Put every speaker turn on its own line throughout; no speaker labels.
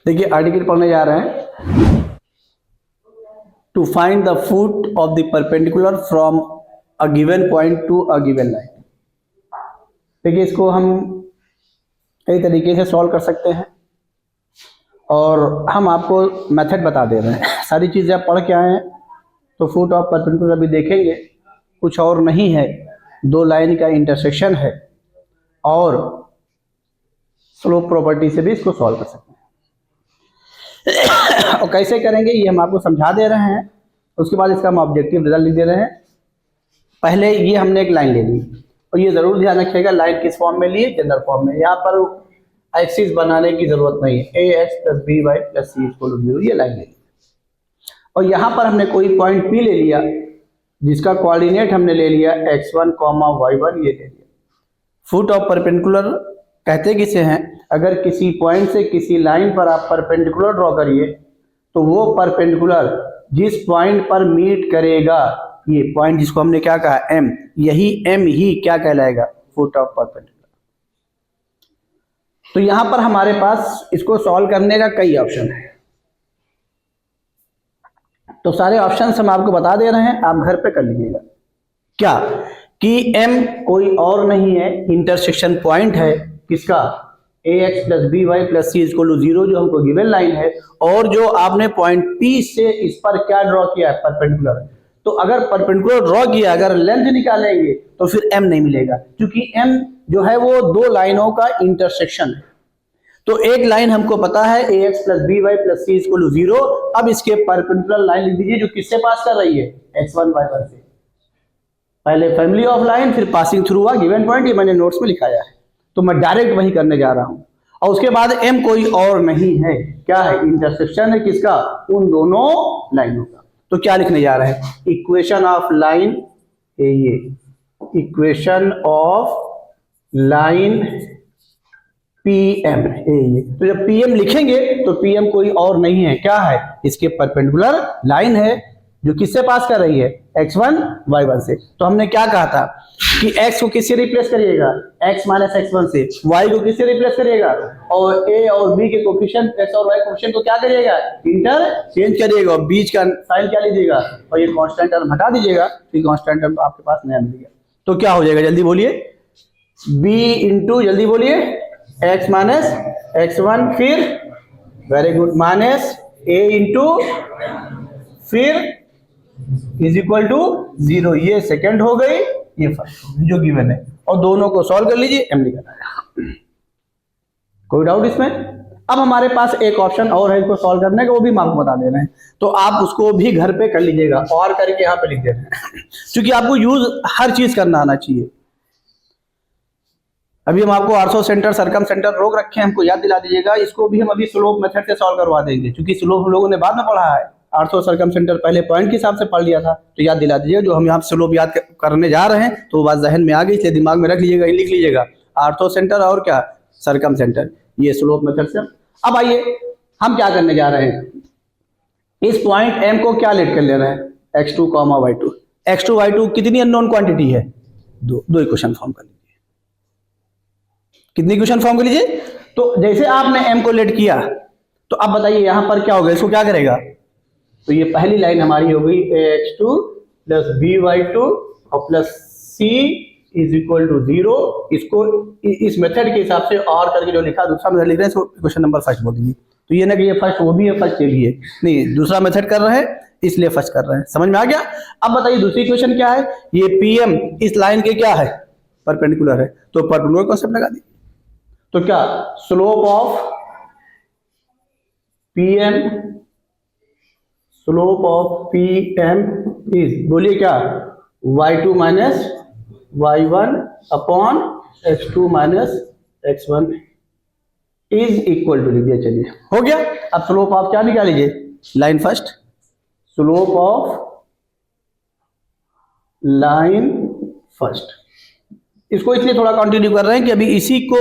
देखिए आर्टिकल पढ़ने जा रहे हैं। To find the foot of the perpendicular from a given point to a given line. देखिए इसको हम कई तरीके से सॉल्व कर सकते हैं और हम आपको मेथड बता दे रहे हैं। सारी चीज़ें आप पढ़ के आए हैं तो फुट ऑफ परपेंडिकुलर भी देखेंगे, कुछ और नहीं है, दो लाइन का इंटरसेक्शन है और स्लोप प्रॉपर्टी से भी इसको सॉल्व कर सकते हैं। और कैसे करेंगे ये हम आपको समझा दे रहे हैं, उसके बाद इसका हम ऑब्जेक्टिव रिजल्ट लिख दे रहे हैं। पहले ये हमने एक लाइन ले ली और ये जरूर ध्यान रखिएगा लाइन किस फॉर्म में लिए, जनरल फॉर्म में। यहाँ पर एक्सिस बनाने की जरूरत नहीं है, a x plus b y plus c equal to 0, ये लाइन ले ली। और यहाँ पर हमने कोई पॉइंट पी ले लिया जिसका कोऑर्डिनेट हमने ले लिया x1, y1, ये ले लिया। फुट ऑफ परपेंडिकुलर कहते किसे हैं? अगर किसी पॉइंट से किसी लाइन पर आप परपेंडिकुलर ड्रॉ करिए तो वो परपेंडिकुलर जिस पॉइंट पर मीट करेगा, ये पॉइंट जिसको हमने क्या कहा m, यही m ही क्या कहलाएगा? Foot of perpendicular. तो यहां पर हमारे पास इसको सॉल्व करने का कई ऑप्शन है, तो सारे ऑप्शंस हम आपको बता दे रहे हैं, आप घर पे कर लीजिएगा। क्या कि m कोई और नहीं है, इंटरसेक्शन पॉइंट है किसका? ax plus b y plus c equal to 0 जो हमको गिवन लाइन है, और जो आपने पॉइंट P से इस पर क्या ड्रॉ किया है? परपेंडिकुलर। तो अगर परपेंडिकुलर ड्रॉ किया, अगर लेंथ निकालेंगे तो फिर m नहीं मिलेगा, क्योंकि m जो है वो दो लाइनों का इंटरसेक्शन है। तो एक लाइन हमको पता है ax plus b y plus c equal to 0। अब इसके परपेंडिकुलर लाइन लिख दीजिए जो किससे पास कर रही है? x1 y1 से। पहले फैमिली ऑफ लाइन, फिर पासिंग थ्रू आ गिवन पॉइंट, ये मैंने नोट्स में लिखाया है, तो मैं डायरेक्ट वही करने जा रहा हूं। और उसके बाद m कोई और नहीं है, क्या है? इंटरसेक्शन है किसका? उन दोनों लाइनों का। तो क्या लिखने जा रहे हैं? इक्वेशन ऑफ लाइन, ये इक्वेशन ऑफ लाइन PM, ये। तो जब PM लिखेंगे तो PM कोई और नहीं है, क्या है? इसके परपेंडिकुलर लाइन है जो किससे पास कर रही है? x1 y1 से। तो हमने क्या कहा था कि x को किससे रिप्लेस करिएगा? x माइनस x1 से। y को किससे रिप्लेस करिएगा? और a और b के कोफिशिएंट x और y कोफिशिएंट को क्या करिएगा? इंटरचेंज करिएगा और बीच का साइन क्या लीजिएगा? और ये कांस्टेंट टर्म हटा दीजिएगा, तो कांस्टेंट टर्म आपके पास नया मिल गया। तो क्या हो जाएगा? जल्दी बोलिए। b इंटू, जल्दी बोलिए, x माइनस x1, फिर very good minus a into, फिर इज इक्वल टू 0। ये सेकंड हो गई, ये फर्स्ट हो गई जो गिवन है, और दोनों को सॉल्व कर लीजिए, m निकल आएगा। कोई डाउट इसमें? अब हमारे पास एक ऑप्शन और है इसको सॉल्व करने का, वो भी हम आपको बता दे रहे हैं, तो आप उसको भी घर पे कर लीजिएगा, और करके यहाँ पे लिख दे रहे हैं क्योंकि आपको यूज हर चीज करना आना चाहिए। अभी हम आपको आर्थो सेंटर, सरकम सेंटर रोक रखे हैं, हमको याद दिला दीजिएगा। इसको भी हम अभी स्लोप मेथड से सॉल्व करवा देंगे, क्योंकि स्लोप हम लोगों ने बाद में पढ़ा है। आर्थो सरकम सेंटर पहले पॉइंट के हिसाब से पढ़ लिया था, तो याद दिला दीजिएगा। जो हम यहाँ स्लोप याद करने जा रहे हैं तो वो बात जहन में आ गई, इसलिए दिमाग में रख लीजिएगा, लिख लीजिएगा। आर्थो सेंटर और क्या? सरकम सेंटर, ये स्लोप मेथड से। अब आइए हम क्या करने जा रहे हैं, इस पॉइंट m को क्या लेट कर ले रहे हैं? x2, y2। x2 y2 कितनी अननोन क्वांटिटी है? दो इक्वेशन फॉर्म कर लीजिए। कितनी इक्वेशन फॉर्म कर लीजिए? तो जैसे आपने m को लेट किया, तो अब बताइए यहां पर क्या होगा? इसको क्या करेगा? तो ये पहली लाइन हमारी हो गई ax2 प्लस by2 और plus c is equal to 0। इसको इस मेथड के हिसाब से और करके जो लिखा, दूसरा मेथड लिख रहे हैं, इसको क्वेश्चन नंबर फर्स्ट बोल दीजिए। तो ये ना कि ये फर्स्ट, वो भी है फर्स्ट, ये भी है, नहीं, दूसरा मेथड कर रहे हैं इसलिए फर्स्ट कर रहे हैं। समझ में आ गया? अब बताइए दूसरी क्वेश्चन क्या है? ये PM इस लाइन के क्या है? परपेंडिकुलर है, तो परपेंडिकुलर कॉन्सेप्ट लगा दी। तो क्या slope of PM, slope of PM is, बोलिए क्या? y2 minus y1 upon x2 minus x1 is equal to, लीजिए, चलिए हो गया। अब स्लोप ऑफ क्या निकाल लीजिए? Line first, slope of line first. इसको इसलिए थोड़ा कंटिन्यू कर रहे हैं कि अभी इसी को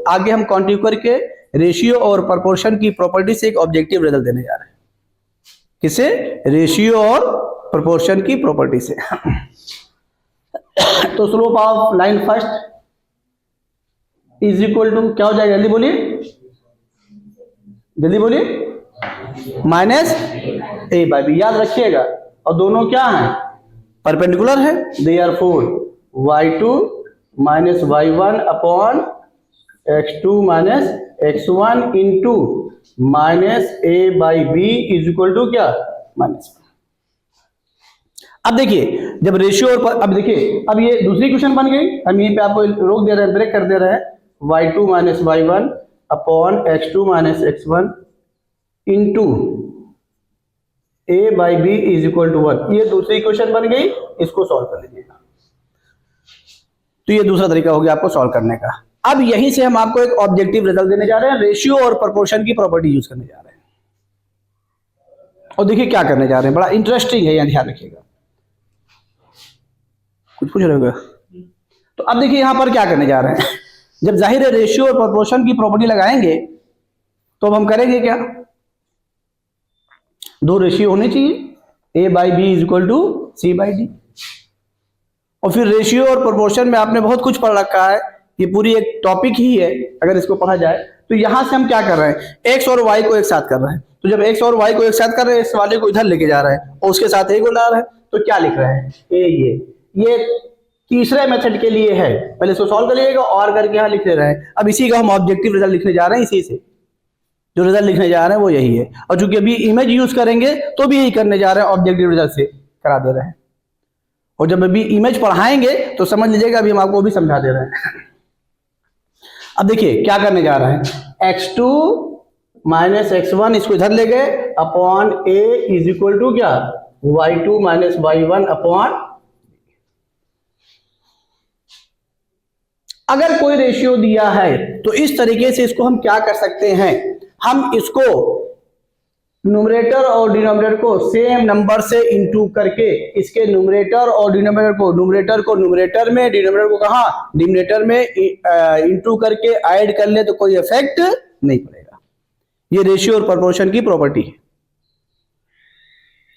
आगे हम कंटिन्यू करके रेशियो और प्रोपोर्शन की प्रॉपर्टी से एक ऑब्जेक्टिव रिजल्ट देने जा रहे हैं। किसे? रेशियो और प्रोपोर्शन की प्रॉपर्टी से। तो slope of line first is equal to क्या हो जाएगा? जल्दी बोलिए। जल्दी बोलिए, माइनस ए बाई बी, याद रखिएगा। और दोनों क्या हैं, परपेंडिकुलर है, therefore y2 minus y1 upon x2 minus x1 into minus a by b is equal to क्या, माइनस। अब देखिए जब रेशियो और अब देखिए, अब ये दूसरी क्वेश्चन बन गई, हम यहीं पे आपको रोक दे रहे हैं, ब्रेक कर दे रहे हैं। y2 minus y1 upon x2 minus x1 into a by b is equal to 1, ये दूसरी क्वेश्चन बन गई, इसको सॉल्व कर लीजिएगा। तो ये दूसरा तरीका हो गया आपको सॉल्व करने का। अब यहीं से हम आपको एक ऑब्जेक्टिव रिजल्ट देने जा रहे हैं, रेशियो और प्रोपोर्शन की प्रॉपर्टी यूज करने जा रहे हैं। और देखिए क्या करने जा रहे हैं, बड़ा इंटरेस्टिंग है, यहाँ ध्यान रखिएगा। कुछ पूछ रहे होगा, तो अब देखिए यहां पर क्या करने जा रहे हैं। जब जाहिर है रेशियो और प्रोपोर्शन की प्रॉपर्टी लगाएंगे तो अब हम करेंगे क्या, दो रेशियो होने चाहिए, a by b is equal to c by d. और फिर रेशियो और प्रोपोर्शन में आपने बहुत कुछ पढ़ रखा है, ये पूरी एक टॉपिक ही है अगर इसको पढ़ा जाए। तो यहां से हम क्या कर रहे हैं, एक्स और वाई को एक साथ कर रहे हैं। तो जब एक्स और वाई को एक साथ कर रहे हैं, इस वाले को इधर लेके जा रहे हैं और उसके साथ ए को ला रहे हैं, तो क्या लिख रहे हैं, ए ये तीसरे मेथड के लिए है, पहले इसको सॉल्व कर लीजिएगा और करके यहाँ लिख ले रहे हैं। अब इसी का हम ऑब्जेक्टिव रिजल्ट लिखने जा रहे हैं, इसी से जो रिजल्ट लिखने जा रहे हैं वो यही है। और चूंकि अभी इमेज यूज करेंगे तो भी यही करने जा रहे हैं, ऑब्जेक्टिव रिजल्ट से करा दे रहे हैं। और जब अभी इमेज पढ़ाएंगे तो समझ लीजिएगा, अभी हम आपको भी समझा दे रहे हैं। अब देखिए क्या करने जा रहे हैं, x2 माइनस x1 इसको इधर ले गए upon a is equal to क्या, y2 माइनस y1 अपॉन। अगर कोई रेशियो दिया है तो इस तरीके से इसको हम क्या कर सकते हैं, हम इसको न्यूमरेटर और डिनोमिनेटर को सेम नंबर से इंटू करके, इसके न्यूमरेटर और डिनोमिनेटर को न्यूमरेटर में, डिनोमिनेटर को कहां, डिनोमिनेटर में इंटू करके ऐड कर ले तो कोई इफेक्ट नहीं पड़ेगा। ये रेशियो और प्रोपोर्शन की प्रॉपर्टी है।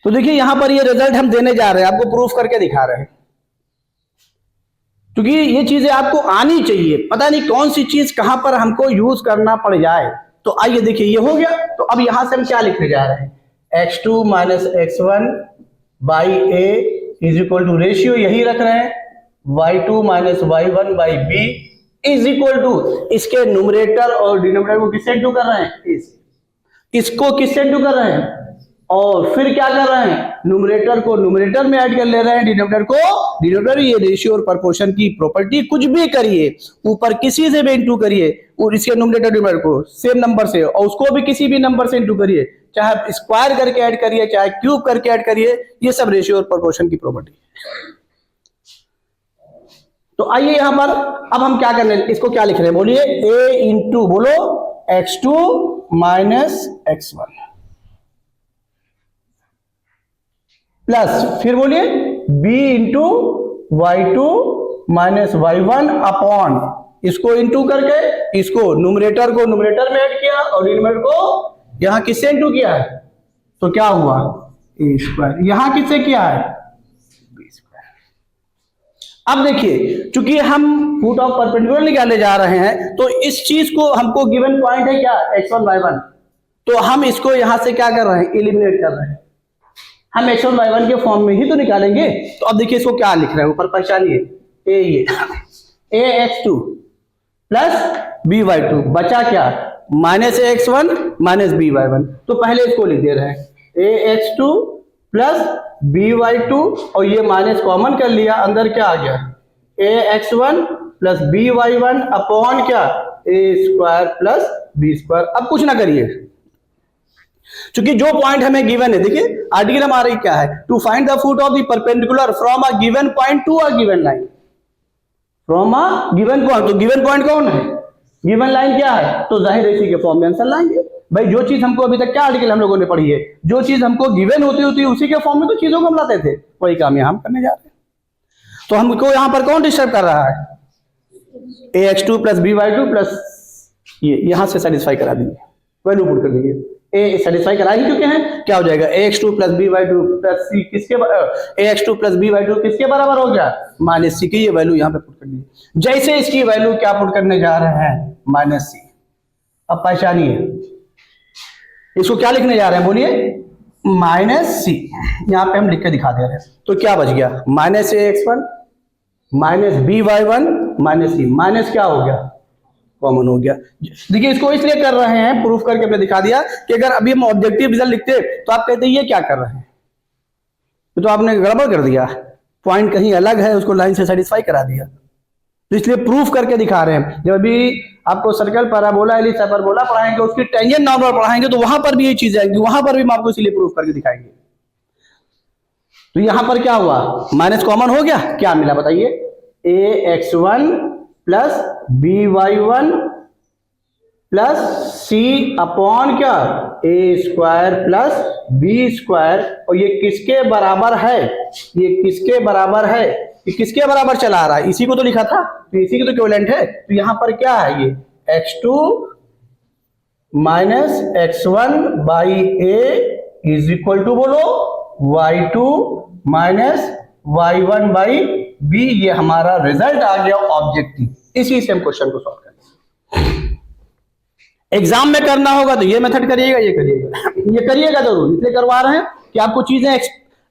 तो देखिए यहां पर ये रिजल्ट हम देने जा रहे हैं, आपको प्रूफ करके दिखा रहे हैं, क्योंकि ये चीजें आपको आनी चाहिए। पता नहीं कौन सी चीज कहां पर हमको यूज करना पड़ जाए। तो आइए देखिए ये हो गया। तो अब यहां से हम क्या लिखने जा रहे हैं, x2 minus x1 by a is equal to, ratio यही रख रहे हैं, y2 minus y1 by b is equal to, इसके न्यूमरेटर और डिनोमिनेटर को किससे इंटू कर रहे हैं, इसको किससे इंटू कर रहे हैं, और फिर क्या कर रहे हैं, न्यूमरेटर को न्यूमरेटर में ऐड कर ले रहे हैं, डिनोमिनेटर को डिनोमिनेटर। ये रेशियो और प्रोपोर्शन की प्रॉपर्टी, कुछ भी करिए, ऊपर किसी से भी इंटू करिए और इसके न्यूमरेटर डिनोमिनेटर को सेम नंबर से, और उसको भी किसी भी नंबर से इंटू करिए, चाहे स्क्वायर करके ऐड करिए चाहे क्यूब करके ऐड करिए, ये सब रेशियो और प्रोपोर्शन की प्रॉपर्टी। तो आइए यहां पर अब हम क्या करने, इसको क्या लिख रहे हैं, बोलिए a इंटू, बोलो x2 माइनस x1 प्लस, फिर बोलिए b into y2 minus y1 upon, इसको इंटू करके इसको न्यूमरेटर को न्यूमरेटर में ऐड किया और डिनोमिनेटर को यहां किससे इंटू किया है, तो क्या हुआ a स्क्वायर, यहां किससे किया है b स्क्वायर। अब देखिए चूंकि हम फुट ऑफ परपेंडिकुलर निकालने जा रहे हैं, तो इस चीज को हमको गिवन पॉइंट है क्या, x1 y1, तो हम इसको यहां से क्या कर रहे हैं, एलिमिनेट कर रहे हैं। हम x1 y1 के फॉर्म में ही तो निकालेंगे। तो अब देखिए इसको क्या लिख रहे हैं, ऊपर पहचानिए, a x2 plus b y2, बचा क्या, minus x1 minus b y1। तो पहले इसको लिख दे रहे हैं, a x2 plus b y2, और ये माइनस कॉमन कर लिया, अंदर क्या आ गया, a x1 plus b y1 upon क्या, a square plus b square. अब कुछ ना करिए, क्योंकि जो पॉइंट हमें गिवन है, देखिए आर्टिकल हमारी क्या है, to find the foot of the perpendicular from a given point to a given line, from a given point. तो गिवन पॉइंट कौन है, गिवन लाइन क्या है, तो जाहिर है इसी के फॉर्म में आंसर लाएंगे। भाई जो चीज हमको अभी तक क्या आर्टिकल हम लोगों ने पढ़ी है, जो चीज हमको गिवन होती उसी के फॉर्म में तो चीजों को हम लाते थे, वही काम यहां हम करने जा रहे हैं। तो हमको यहां पर कौन डिस्टर्ब कर रहा है, ax2 plus b y2 plus, ये यहां से सेटिस्फाई करा दीजिए, वैल्यू पुट कर दीजिए, ए सेटिस्फाई करा ही चुके हैं, क्या हो जाएगा, ax2 plus b y2 plus c किसके ax2 प्लस b y2 किसके बराबर हो गया, माइनस सी की। ये वैल्यू यहां पे पुट कर दीजिए। जैसे इसकी वैल्यू क्या पुट करने जा रहे हैं, माइनस सी। अब पहचानिए इसको क्या लिखने जा रहे हैं बोलिए, माइनस सी। यहां पे हम लिख के दिखा दे रहे हैं। तो क्या बच गया, minus a x one minus b y one minus c, minus क्या हो गया, कॉमन हो गया। देखिए इसको इसलिए कर रहे हैं, प्रूफ करके हमने दिखा दिया कि अगर अभी हम ऑब्जेक्टिव रिजल्ट लिखते तो आप कहते ये क्या कर रहे हैं, तो आपने गड़बड़ कर दिया, पॉइंट कहीं अलग है, उसको लाइन से सेटिस्फाई करा दिया। तो इसलिए प्रूफ करके दिखा रहे हैं। जब अभी आपको सर्कल पैराबोला एलिप्स हाइपरबोला पढ़ाएंगे, उसकी टेंजेंट नॉर्मल पढ़ाएंगे, तो वहां पर भी ये चीजें आएंगी, वहां पर भी हम आपको इसलिए प्रूफ करके दिखाएंगे। तो यहां पर क्या हुआ, माइनस कॉमन हो गया, क्या मिला बताइए, a x one plus b y one plus c upon क्या, a square plus b square. और ये किसके बराबर है, ये किसके बराबर है, ये किसके बराबर चला आ रहा है, इसी को तो लिखा था, तो इसी की तो इक्विवेलेंट है। तो यहां पर क्या है, ये x2 minus x1 by a is equal to बोलो y2 minus y1 by B. ये हमारा रिजल्ट आ गया ऑब्जेक्टिव। इसी से हम क्वेश्चन को सॉल्व करेंगे। एग्जाम में करना होगा तो ये मेथड करिएगा, ये करिएगा, ये करिएगा जरूर, इसलिए करवा रहे हैं कि आपको चीजें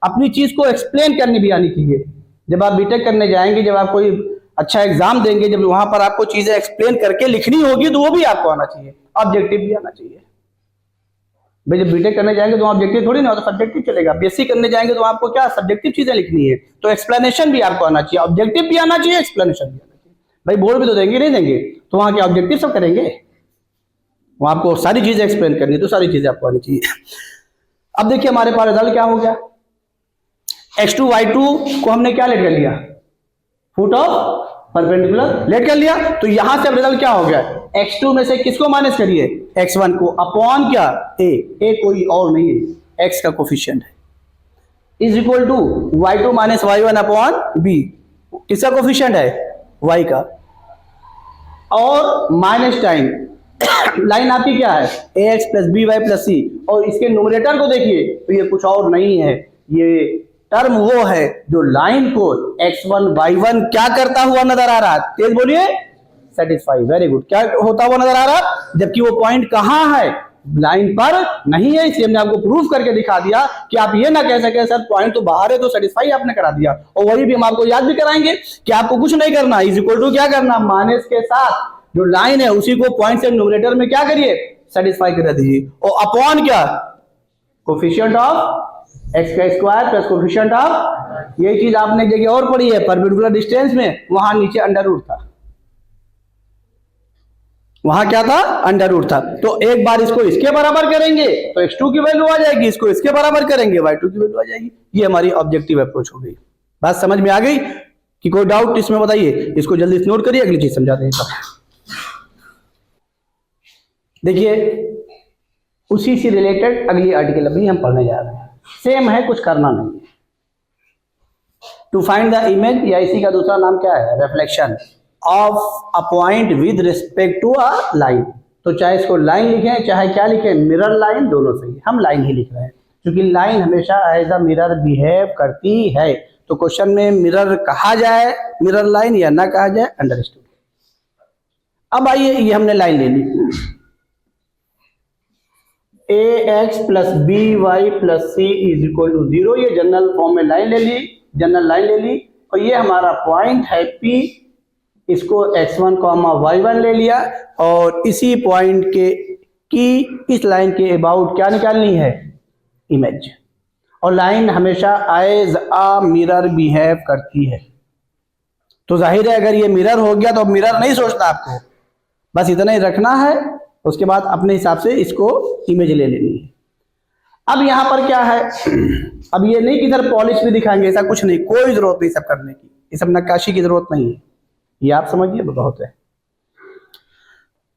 अपनी चीज को एक्सप्लेन करनी भी आनी चाहिए। जब आप बीटेक करने जाएंगे, जब आप कोई अच्छा एग्जाम देंगे, जब वहां पर आपको चीजें एक्सप्लेन करके लिखनी होगी, तो वो भी आपको आना चाहिए, ऑब्जेक्टिव भी आना चाहिए। भाई जब बीटेक करने जाएंगे तो ऑब्जेक्टिव थोड़ी ना हो, तो सब्जेक्टिव चलेगा। बीएससी करने जाएंगे तो आपको क्या सब्जेक्टिव चीजें लिखनी है, तो एक्सप्लेनेशन भी आपको आना चाहिए, ऑब्जेक्टिव भी आना चाहिए, एक्सप्लेनेशन भी आना चाहिए। भाई बोर्ड भी तो देंगे, नहीं देंगे तो वहां के ऑब्जेक्टिव सब करेंगे, वहां आपको सारी चीजें एक्सप्लेन करनी है, तो सारी चीजें आपको आनी चाहिए। अब देखिए हमारे पास रिजल्ट क्या हो गया, x2 y2 को हमने क्या लेट कर लिया, फुट ऑफ परपेंडिकुलर लेट कर लिया। तो यहां से अब रिजल्ट क्या हो गया, x2 में से किसको माइनस करिए, x1 को, अपॉन क्या, a कोई और नहीं है, x का कोफिशिएंट है, is equal to y2 minus y1 upon b, किसका कोफिशिएंट है, y का, और माइनस टाइम लाइन आपकी क्या है, ax plus b y plus c, और इसके न्यूमरेटर को देखिए तो ये कुछ और नहीं है, ये टर्म वो है जो लाइन को x1 y1 क्या करता हुआ नजर आ रहा, तेज बोलिए, सेटिस्फाई, वेरी गुड, क्या होता हुआ नजर आ रहा, जबकि वो पॉइंट कहां है, लाइन पर नहीं है। इसलिए हमने आपको प्रूफ करके दिखा दिया कि आप ये ना कह सके सर पॉइंट तो बाहर है, तो सेटिस्फाई आपने करा दिया। और वही भी हम आपको याद भी कराएंगे कि आपको कुछ नहीं करना, इज इक्वल टू क्या करना, माइनस के साथ जो लाइन है उसी को पॉइंट से न्यूमरेटर में क्या करिए, सेटिस्फाई करा दीजिए, और अपॉन क्या, कोफिशिएंट ऑफ एक्स का स्क्वायर प्लस कोफिशिएंट ऑफ, यही चीज आपने एक जगह और पढ़ी है परपेंडिकुलर डिस्टेंस में, वहां नीचे अंडर रूट था, वहां क्या था, अंडर रूट था। तो एक बार इसको इसके बराबर करेंगे तो x2 की वैल्यू आ जाएगी, इसको इसके बराबर करेंगे y2 की वैल्यू आ जाएगी। ये हमारी ऑब्जेक्टिव अप्रोच हो गई। बात समझ में आ गई कि कोई डाउट इसमें बताइए, इसको जल्दी से नोट करिए, अगली चीज समझाते हैं। देखिए उसी से रिलेटेड अगली आर्टिकल अभी हम पढ़ने जा रहे हैं, सेम है, कुछ करना नहीं है। टू फाइंड द इमेज, या इसी का दूसरा नाम क्या है, reflection of a point with respect to a line. तो चाहे इसको लाइन लिखें चाहे क्या लिखें, मिरर लाइन, दोनों सही है, हम लाइन ही लिख रहे हैं क्योंकि लाइन हमेशा एज अ मिरर बिहेव करती है। तो क्वेश्चन में मिरर कहा जाए, मिरर लाइन, या ना कहा जाए, अंडरस्टूड। अब आइए, ये हमने लाइन ले ली, a x plus b y plus c is equal to 0, ये जनरल फॉर्म में लाइन ले ली, जनरल लाइन ले ली, और ये हमारा पॉइंट है P, इसको x1 y1 ले लिया, और इसी पॉइंट के की इस लाइन के अबाउट क्या निकालनी है, इमेज। और लाइन हमेशा एज अ मिरर बिहेव करती है, तो जाहिर है अगर ये मिरर हो गया तो मिरर नहीं सोचना आपको, बस इतना ही रखना है, उसके बाद अपने हिसाब से इसको इमेज ले लेनी है। अब यहां पर क्या है, अब ये नहीं कि इधर पॉलिश भी दिखाएंगे, ऐसा कुछ नहीं, कोई जरूरत नहीं सब करने की, ये सब नक्काशी की जरूरत नहीं है, ये आप समझिए बहुत है।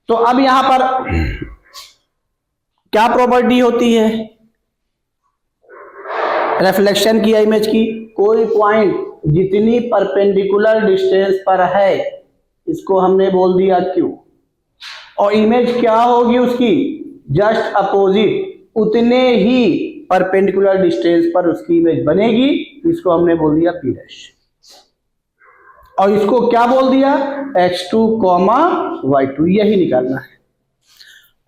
तो अब यहां पर क्या प्रॉपर्टी होती है रिफ्लेक्शन की या इमेज की, कोई पॉइंट जितनी परपेंडिकुलर डिस्टेंस पर है इसको हमने बोल दिया Q, और इमेज क्या होगी उसकी, जस्ट अपोजिट उतने ही परपेंडिकुलर डिस्टेंस पर उसकी इमेज बनेगी, इसको हमने बोल दिया P डैश, और इसको क्या बोल दिया, x2, y2, यही निकालना है।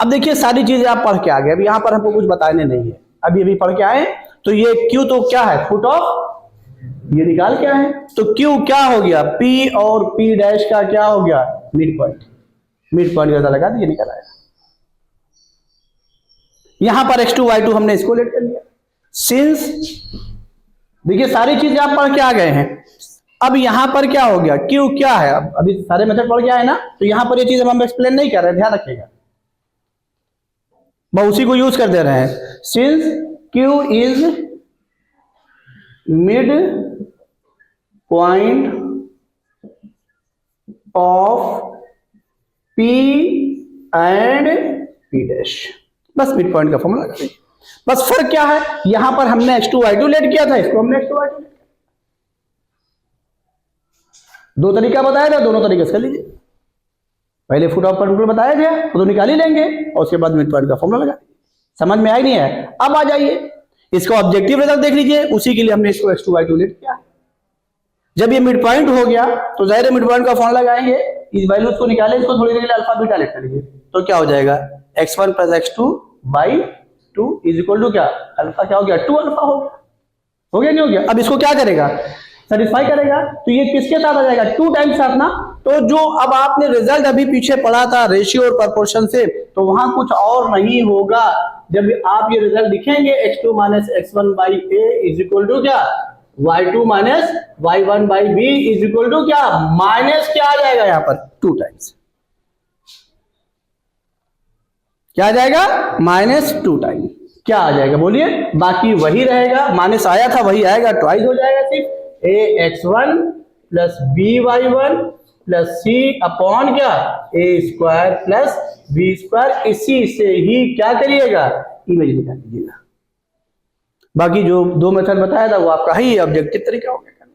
अब देखिए सारी चीजें आप पढ़ के आ गए, अब यहाँ पर हमको कुछ बताने नहीं है, अभी पढ़ के आए। तो ये Q तो क्या है, फुट ऑफ, ये निकाल क्या है, तो Q क्या हो गया, P और P डैश का क्या हो गया, मिड पॉइंट। मिड पॉइंट ज्यादा लगा दिए, निकल आया। यहां पर x2 y2 हमने इसको लेट कर लिया। सिंस देखिए सारी चीजें आप पढ़ के आ गए हैं। अब यहां पर क्या हो गया, Q क्या है, अब अभी सारे मेथड पढ़ के आए ना, तो यहां पर ये चीज हम एक्सप्लेन नहीं कर रहे, ध्यान रखिएगा, मैं उसी को यूज कर दे रहे हैं। Since Q is mid point of P and P dash, बस मिड पॉइंट का फॉर्मूला लगा दीजिए। बस फर्क क्या है, यहां पर हमने x2 y2 लेट किया था, इसको हमने x2 y2 लेट किया। दो तरीका बताया था, दोनों तरीके से कर लीजिए। पहले फुट ऑफ परपेंडिकुलर बताया गया तो निकाल ही लेंगे, और उसके बाद मिड पॉइंट का फॉर्मूला लगा दीजिए। समझ में आई नहीं है, अब आ जाइए इसका ऑब्जेक्टिव रिजल्ट देख लीजिए, उसी के लिए हमने इसको x2 y2 लेट किया। जब ये मिड पॉइंट हो गया तो जाहिर है मिड पॉइंट का फॉर्मूला लगाएंगे, इस वैल्यूज को निकालें, इसको थोड़ी देर के लिए अल्फा बीटा लेट कर लीजिए, तो क्या हो जाएगा, x1 plus x2 y2 is equal to क्या, अल्फा क्या हो गया, 2 अल्फा हो गया नहीं हो गया। अब इसको क्या करेगा, सेटिस्फाई करेगा, तो ये किसके साथ आ जाएगा, 2 टाइम्स साथ ना। तो जो अब आपने रिजल्ट अभी पीछे पढ़ा था रेशियो और प्रोपोर्शन से, तो वहां कुछ और नहीं होगा। जब आप ये रिजल्ट लिखेंगे x2 minus x1 by a is equal to क्या, y2 minus y1 by b is equal to क्या, माइनस क्या आ जाएगा यहाँ पर 2 टाइम्स, क्या आ जाएगा, -2 टाइम, क्या आ जाएगा बोलिए, बाकी वही रहेगा, माइनस आया था वही आएगा, ट्वाइस हो जाएगा, सिर्फ ax1 plus by1 plus c upon क्या, a square plus b square, इसी से ही क्या करिएगा, इमेज निकाल लीजिएगा। बाकी जो दो मेथड बताया था वो आपका ही ऑब्जेक्टिव तरीका हो गया,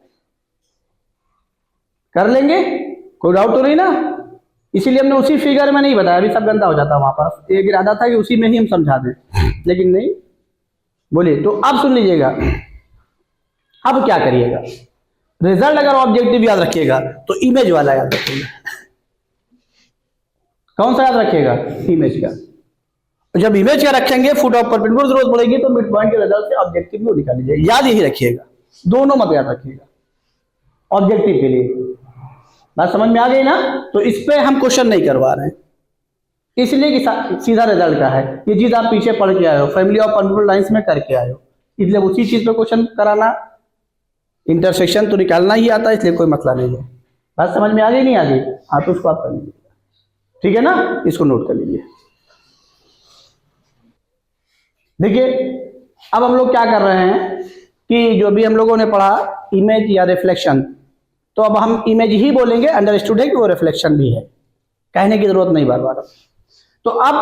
कर लेंगे, कोई डाउट तो नहीं ना। इसीलिए हमने उसी फिगर में नहीं बताया, अभी सब गंदा हो जाता वहां पर, एक इरादा था कि उसी में ही हम समझा दें, लेकिन नहीं। बोलिए, तो अब सुन लीजिएगा, अब क्या करिएगा, रिजल्ट अगर ऑब्जेक्टिव याद रखिएगा तो इमेज वाला याद रखिएगा। कौन सा याद रखिएगा, इमेज का। जब इमेज का रखेंगे फुट ऑफ परपेंडिकुलर जरूरत पड़ेगी तो मिड पॉइंट के रिजल्ट से ऑब्जेक्टिव भी निकाल लीजिएगा, याद यही रखिएगा, दोनों मत याद रखिएगा ऑब्जेक्टिव के लिए। बात समझ में आ गई ना, तो इस पे हम क्वेश्चन नहीं करवा रहे हैं, इसलिए कि सीधा रिजल्ट का है, ये चीज आप पीछे पढ़ के आए हो, फैमिली ऑफ परपेंडिकुलर लाइंस में करके आए हो, इसलिए उसी चीज पे क्वेश्चन कराना, इंटरसेक्शन तो निकालना ही आता है, इसलिए कोई मसला नहीं है। बात समझ में आ गई नहीं आ गई, हाँ तो उसको आप कर लीजिए, ठीक है ना, इसको नोट कर लीजिए। देखिए अब हम लोग क्या कर रहे हैं कि जो भी हम लोगों ने पढ़ा इमेज या रिफ्लेक्शन, तो अब हम इमेज ही बोलेंगे, अंडरस्टूड है कि वो रिफ्लेक्शन भी है, कहने की जरूरत नहीं बार बार। तो अब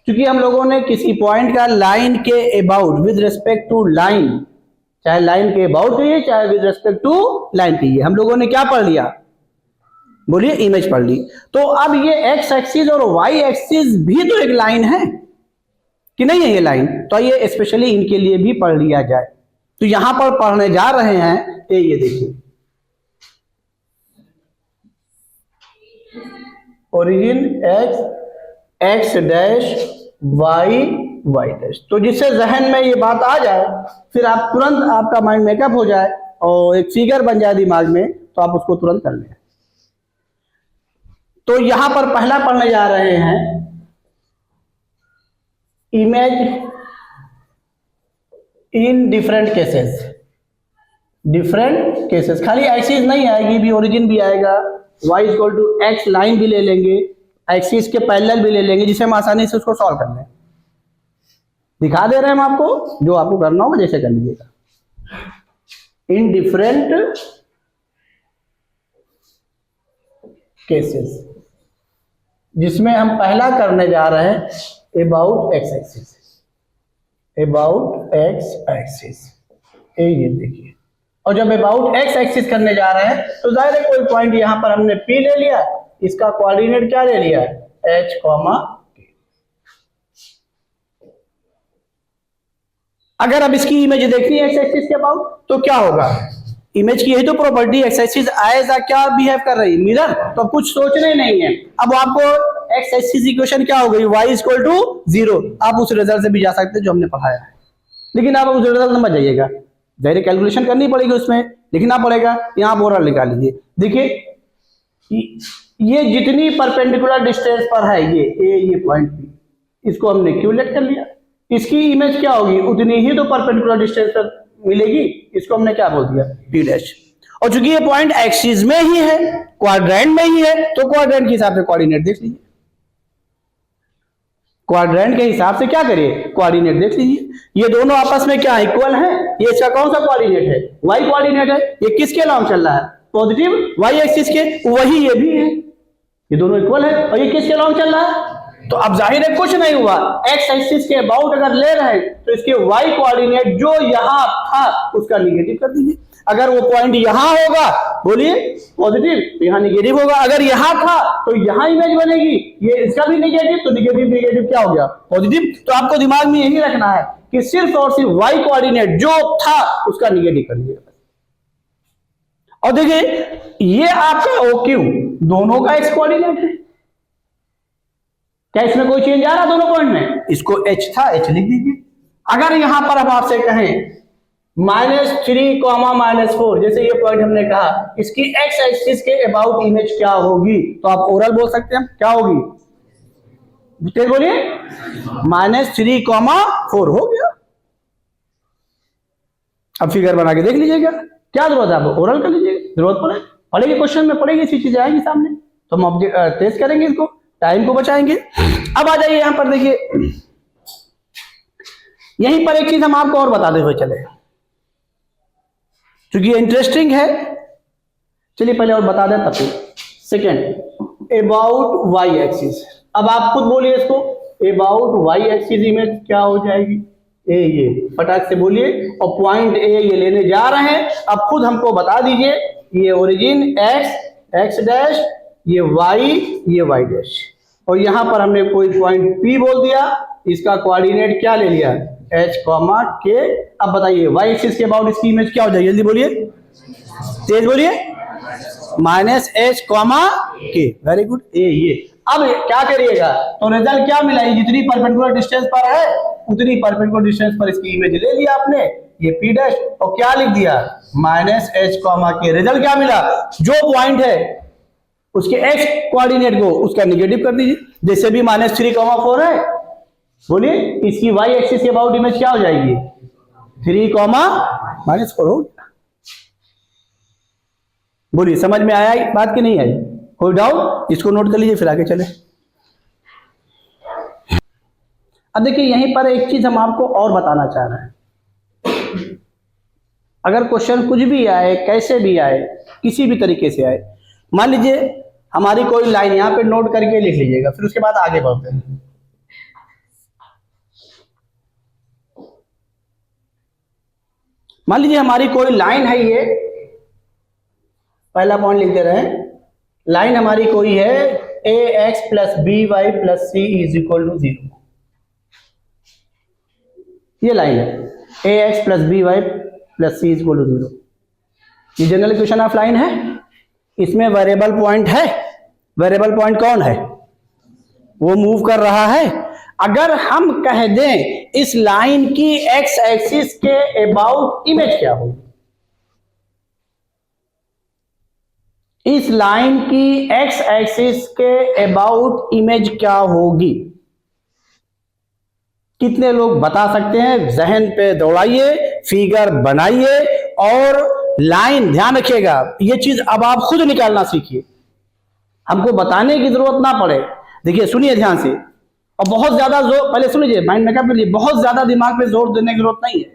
क्योंकि हम लोगों ने किसी पॉइंट का लाइन के about with respect to line, चाहे लाइन के अबाउट कहिए चाहे विद रिस्पेक्ट टू लाइन कहिए, हम लोगों ने क्या पढ़ लिया, बोलिए इमेज पढ़ ली। तो अब ये एक्स एक्सिस और वाई एक्सिस भी तो एक लाइन है कि नहीं है ये लाइन, तो ये स्पेशली इनके लिए भी पढ़ लिया जाए। तो यहां पर पढ़ने जा रहे हैं, ये देखिए origin x dash y dash, तो जिससे जहन में ये बात आ जाए, फिर आप तुरंत आपका माइंड मेकअप हो जाए और एक फिगर बन जाए दिमाग में, तो आप उसको तुरंत कर लें। तो यहां पर पहला पढ़ने जा रहे हैं इमेज इन डिफरेंट केसेस, खाली एक्सिस नहीं आएगी, भी ओरिजिन भी आएगा, y equal to x line भी ले लेंगे, एक्सिस के पैरेलल भी ले लेंगे, जिसे हम आसानी से उसको सॉल्व कर लें। दिखा दे रहे हैं हम आपको, जो आपको करना होगा जैसे कर लीजिएगा। इन डिफरेंट केसेस, जिसमें हम पहला करने जा रहे हैं अबाउट एक्स एक्सिस, ये देखिए। और जब अबाउट एक्स एक्सिस करने जा रहे हैं तो जाहिर है कोई पॉइंट यहां पर हमने P ले लिया, इसका कोऑर्डिनेट क्या ले लिया, H, K। अगर अब इसकी इमेज देखनी है एक्स एक्सिस के अबाउट, तो क्या होगा, इमेज की यही तो प्रॉपर्टी, एक्स एक्सिस आएगा क्या बिहेव कर रही है, मिरर, तो कुछ सोचने नहीं है। अब आपको एक्स एक्सिस इक्वेशन क्या हो गई, y इक्वल टू 0। आप उस रिजल्ट से भी जा सकते हैं जो हमने पढ़ाया है, लेकिन आप उस रिजल्ट में मत जाइएगा, डायरेक्ट कैलकुलेशन करनी पड़ेगी उसमें, लिखना पड़ेगा। यहाँ बोरा निकाल लीजिए, देखिए ये जितनी परपेंडिकुलर डिस्टेंस पर है ये पॉइंट P, इसको हमने क्यू लेट कर लिया, इसकी इमेज क्या होगी, उतनी ही तो परपेंडिकुलर डिस्टेंस पर मिलेगी, इसको हमने क्या बोल दिया, P डैश। और चूंकि ये पॉइंट एक्सिस में ही है, क्वाड्रेंट में ही है, तो क्वाड्रेंट के हिसाब से कोऑर्डिनेट देख लीजिए, क्वाड्रेंट के हिसाब से क्या करिए, कोऑर्डिनेट देख लीजिए। ये दोनों आपस में क्या इक्वल है, ये इसका कौन सा कोऑर्डिनेट है, y कोऑर्डिनेट है। ये किसके अलाउंस चल रहा है, पॉजिटिव y एक्सिस के, वही ये भी है, ये दोनों इक्वल है। और ये किसके अलाउंस चल रहा है, तो अब जाहिर है कुछ नहीं हुआ, x एक्सिस के अबाउट अगर ले रहे हैं तो इसके y कोऑर्डिनेट जो यहां था उसका निगेटिव कर दीजिए। अगर वो पॉइंट यहां होगा, बोलिए पॉजिटिव, तो यहां निगेटिव होगा। अगर यहां था तो यहां इमेज बनेगी, ये इसका भी निगेटिव, तो निगेटिव निगेटिव क्या हो गया, पॉजिटिव। तो आपको दिमाग में यही रखना है कि सिर्फ और सिर्फ y कोऑर्डिनेट जो था उसका निगेटिव कर लीजिएगा। और देखिए ये आपका OQ दोनों का x कोऑर्डिनेट है, क्या इसमें कोई चेंज आ रहा दोनों पॉइंट में, इसको h था, h लिख दीजिए। अगर यहां पर हम आपसे कहें -3, -4, जैसे ये पॉइंट हमने कहा, इसकी x एक्सिस के अबाउट इमेज क्या होगी, तो आप ओरल बोल सकते हैं, क्या होगी, बोलिए -3, 4 हो गया। अब फिगर बना के देख लीजिएगा, क्या जरूरत है, आप ओरल कर लीजिएगा, जरूरत पड़ेगी क्वेश्चन में पड़ेगी, ऐसी चीजें आएगी सामने, तो हम टेस्ट करेंगे, इसको टाइम को बचाएंगे। अब आ जाइए यहां पर, देखिए यहीं पर एक चीज हम आपको और बताते हुए चले, क्योंकि ये इंटरेस्टिंग है, चलिए पहले और बता दें तब तक। सेकेंड, अबाउट y एक्सिस, अब आप खुद बोलिए इसको, अबाउट y एक्सिस इमेज क्या हो जाएगी, ये फटाक से बोलिए। और पॉइंट A ये लेने जा रहे हैं, अब खुद हमको बता दीजिए, ये ओरिजिन x डैश, ये y डैश, और यहां पर हमने कोई पॉइंट P बोल दिया, इसका कोऑर्डिनेट क्या ले लिया, h, k। अब बताइए y एक्सिस के अबाउट इसकी इमेज क्या हो जाएगी, जल्दी बोलिए, तेज बोलिए, -h, k, वेरी गुड, ये। अब क्या करिएगा, तो रिजल्ट क्या मिला, जितनी परपेंडिकुलर डिस्टेंस पर है उतनी परपेंडिकुलर डिस्टेंस पर इसकी इमेज ले लिया आपने, ये P डैश, और क्या लिख दिया, -h, k। रिजल्ट क्या मिला, जो पॉइंट है उसके x कोऑर्डिनेट को उसका निगेटिव कर दीजिए, जैसे भी -3, 4 है, बोलिए इसकी y एक्सिस के अबाउट इमेज क्या हो जाएगी, 3, -4 हो गया। बोलिए समझ में आया बात की नहीं आई, कोई डाउट, इसको नोट कर लीजिए, फिर आगे चले। अब देखिए यहीं पर एक चीज हम आपको और बताना चाह रहे हैं, अगर क्वेश्चन कुछ भी आए, कैसे भी आए, किसी भी तरीके से आए, मान लीजिए हमारी कोई लाइन यहां पे नोट करके लिख लीजिएगा, फिर उसके बाद आगे बढ़ते हैं। मान लीजिए हमारी कोई लाइन है, ये पहला पॉइंट लिखते रहे, लाइन हमारी कोई है ax + by + c = 0, ये लाइन है ax + by + c = 0। ये जनरल इक्वेशन ऑफ लाइन है, इसमें वेरिएबल पॉइंट है, वेरिएबल पॉइंट कौन है, वो मूव कर रहा है। अगर हम कह दें इस लाइन की x एक्सिस के अबाउट इमेज क्या होगी, इस लाइन की x एक्सिस के अबाउट इमेज क्या होगी, कितने लोग बता सकते हैं, जहन पे दौड़ाइए, फिगर बनाइए, और लाइन ध्यान रखिएगा, ये चीज अब आप खुद निकालना सीखिए, हमको बताने की जरूरत ना पड़े। देखिए सुनिए ध्यान से, और बहुत ज्यादा जोर, पहले सुन लीजिए, माइंड मेकअप लीजिए, बहुत ज्यादा दिमाग पे जोर देने की जरूरत नहीं है,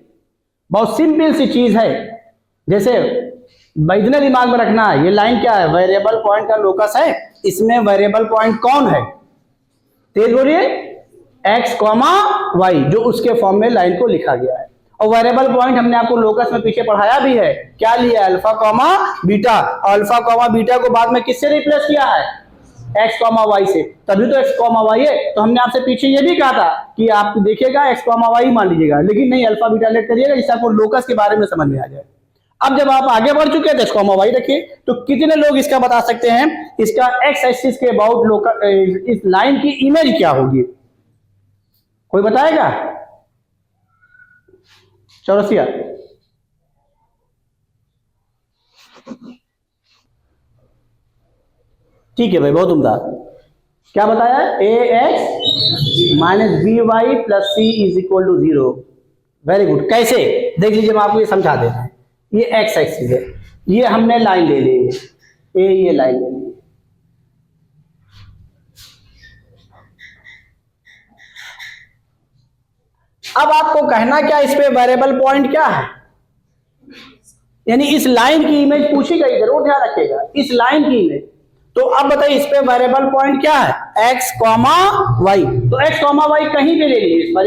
बहुत सिंपल सी चीज है। जैसे इतने दिमाग में रखना है, ये लाइन क्या है, वेरिएबल पॉइंट का लोकस है, इसमें वेरिएबल पॉइंट कौन है, तेज बोलिए, x, y, जो उसके फॉर्म में लाइन को लिखा गया है। और वेरिएबल पॉइंट हमने आपको लोकस में पीछे पढ़ाया भी है, क्या लिया, अल्फा, बीटा, अल्फा, बीटा को बाद में किससे रिप्लेस किया है, x, y से, तभी तो x, y है। तो हमने आपसे पीछे ये भी कहा था कि आप देखिएगा x, y मान लीजिएगा, लेकिन नहीं, अल्फा बीटा लेट करिएगा, जिससे आपको लोकस के बारे में समझ में आ जाए। अब जब आप आगे बढ़ चुके हैं तो कॉमा वाई रखिए। तो कितने लोग इसका बता सकते हैं इसका एक्स एक्सिस के अबाउट इस लाइन की इमेज क्या होगी? कोई बताएगा? चौरसिया, ठीक है भाई, बहुत उम्दा। क्या बताया? A x minus b y plus c is equal to 0। Very good. कैसे? देख लीजिए, मैं आपको ये समझा देता हूं। ये एक्स एक्सिस है, ये हमने लाइन ले ली है, ये लाइन ले ली। अब आपको कहना क्या, इस पे वेरिएबल पॉइंट क्या है, यानी इस लाइन की इमेज पूछी गई, जरूर ध्यान रखिएगा, इस लाइन की इमेज। तो अब बताइए इस पे वेरिएबल पॉइंट क्या है? x comma y. तो x कॉमा वाई कहीं भी ले लीजिए, इस पर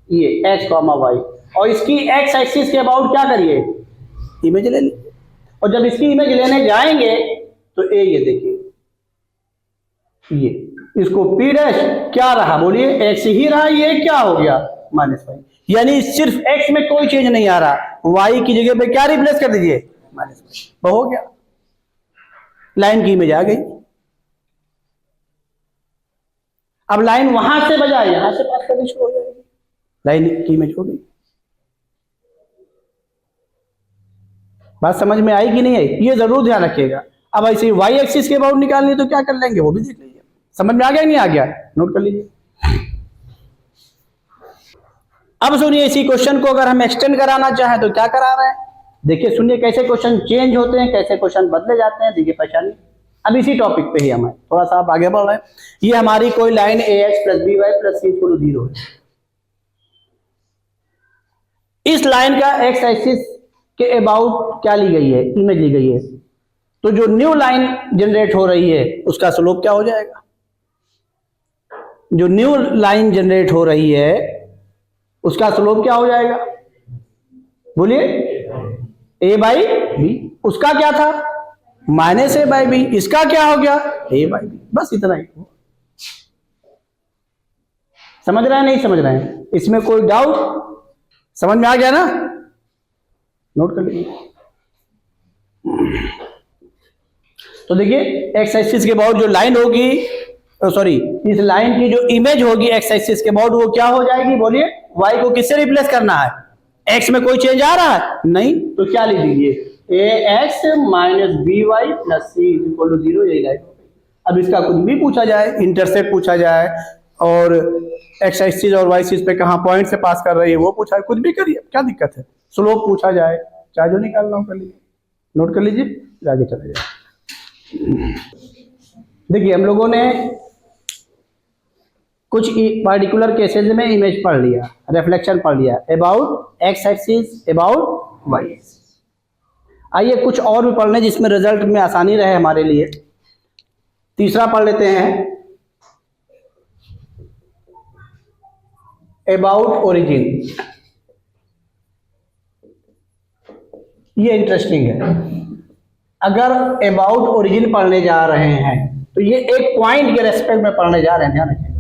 ये x कॉमा वाई, और इसकी x एक्सिस के अबाउट क्या करिए? इमेज ले लीजिए। और जब इसकी इमेज लेने जाएंगे तो ये देखिए, ये इसको p डैश क्या रहा, बोलिए x ही रहा, ये क्या हो गया? Minus y. यानी सिर्फ x में कोई चेंज नहीं आ रहा, y की जगह पे क्या रिप्लेस कर दीजिए? Minus y. हो गया, लाइन की इमेज आ गई। अब लाइन वहां से बजाय यहां से पास करनी शुरू हो जाएगी, लाइन की इमेज हो गई। बात समझ में आई कि नहीं आई? ये जरूर ध्यान रखिएगा। अब ऐसे वाई एक्सिस के अबाउट निकालनी है तो क्या कर लेंगे, वो भी देख लीजिए। समझ में आ गया नहीं आ गया? नोट कर लीजिए। अब सुनिए, इसी क्वेश्चन को अगर हम एक्सटेंड कराना चाहें तो क्या करा रहे हैं, देखिए सुनिए कैसे क्वेश्चन चेंज होते हैं, कैसे क्वेश्चन बदले जाते हैं, देखिए पहचानिए। अब इसी टॉपिक पे ही हमें थोड़ा सा आप आगे बढ़ रहे हैं। ये हमारी कोई line a x plus b y plus c equal to 0 है। इस लाइन का एक्स एक्सिस के अबाउट क्या ली गई है? इमेज ली गई है। तो जो न्यू लाइन जनरेट हो रही है उसका स्लोप क्या हो जाएगा? जो न्यू लाइन जनरेट हो रही है उसका स्लोप क्या हो जाएगा? बोलिए, ए बाई बी। उसका क्या था? Minus a by b. इसका क्या हो गया? A by b. बस इतना ही। समझ रहे हैं नहीं समझ रहे हैं? इसमें कोई डाउट? समझ में आ गया ना? नोट कर लीजिए। तो देखिए एक्स एक्सिस के अबाउट जो लाइन होगी, सॉरी इस लाइन की जो इमेज होगी एक्स एक्सिस के अबाउट, वो क्या हो जाएगी? बोलिए, वाई को किससे रिप्लेस करना है? एक्स में कोई चेंज आ रहा है? नहीं, तो क्या लिख दीजिए? A x minus b y plus c equal to 0। यही लाइन हो गई। अब इसका कुछ भी पूछा जाए, इंटरसेप्ट पूछा जाए, और एक्स एक्सिस और वाई एक्सिस पे कहाँ पॉइंट से पास कर रही है वो पूछा है, कुछ भी करिए, क्या दिक्कत है? स्लोप पूछा जाए, चाहे जो निकालना हो कर लीजिए। नोट कर लीजिए, आगे चले जाए। देखिए हम लोगों ने कुछ पार्टिकुलर केसेस में इमेज पढ़ लिया, रिफ्लेक्शन पढ़ लिया, about x axis, about y axis. आइए कुछ और भी पढ़ लें जिसमें रिजल्ट में आसानी रहे हमारे लिए। तीसरा पढ़ लेते हैं, अबाउट ओरिजिन। ये इंटरेस्टिंग है। अगर अबाउट ओरिजिन पढ़ने जा रहे हैं तो ये एक पॉइंट के रेस्पेक्ट में पढ़ने जा रहे हैं, ध्यान रखिएगा।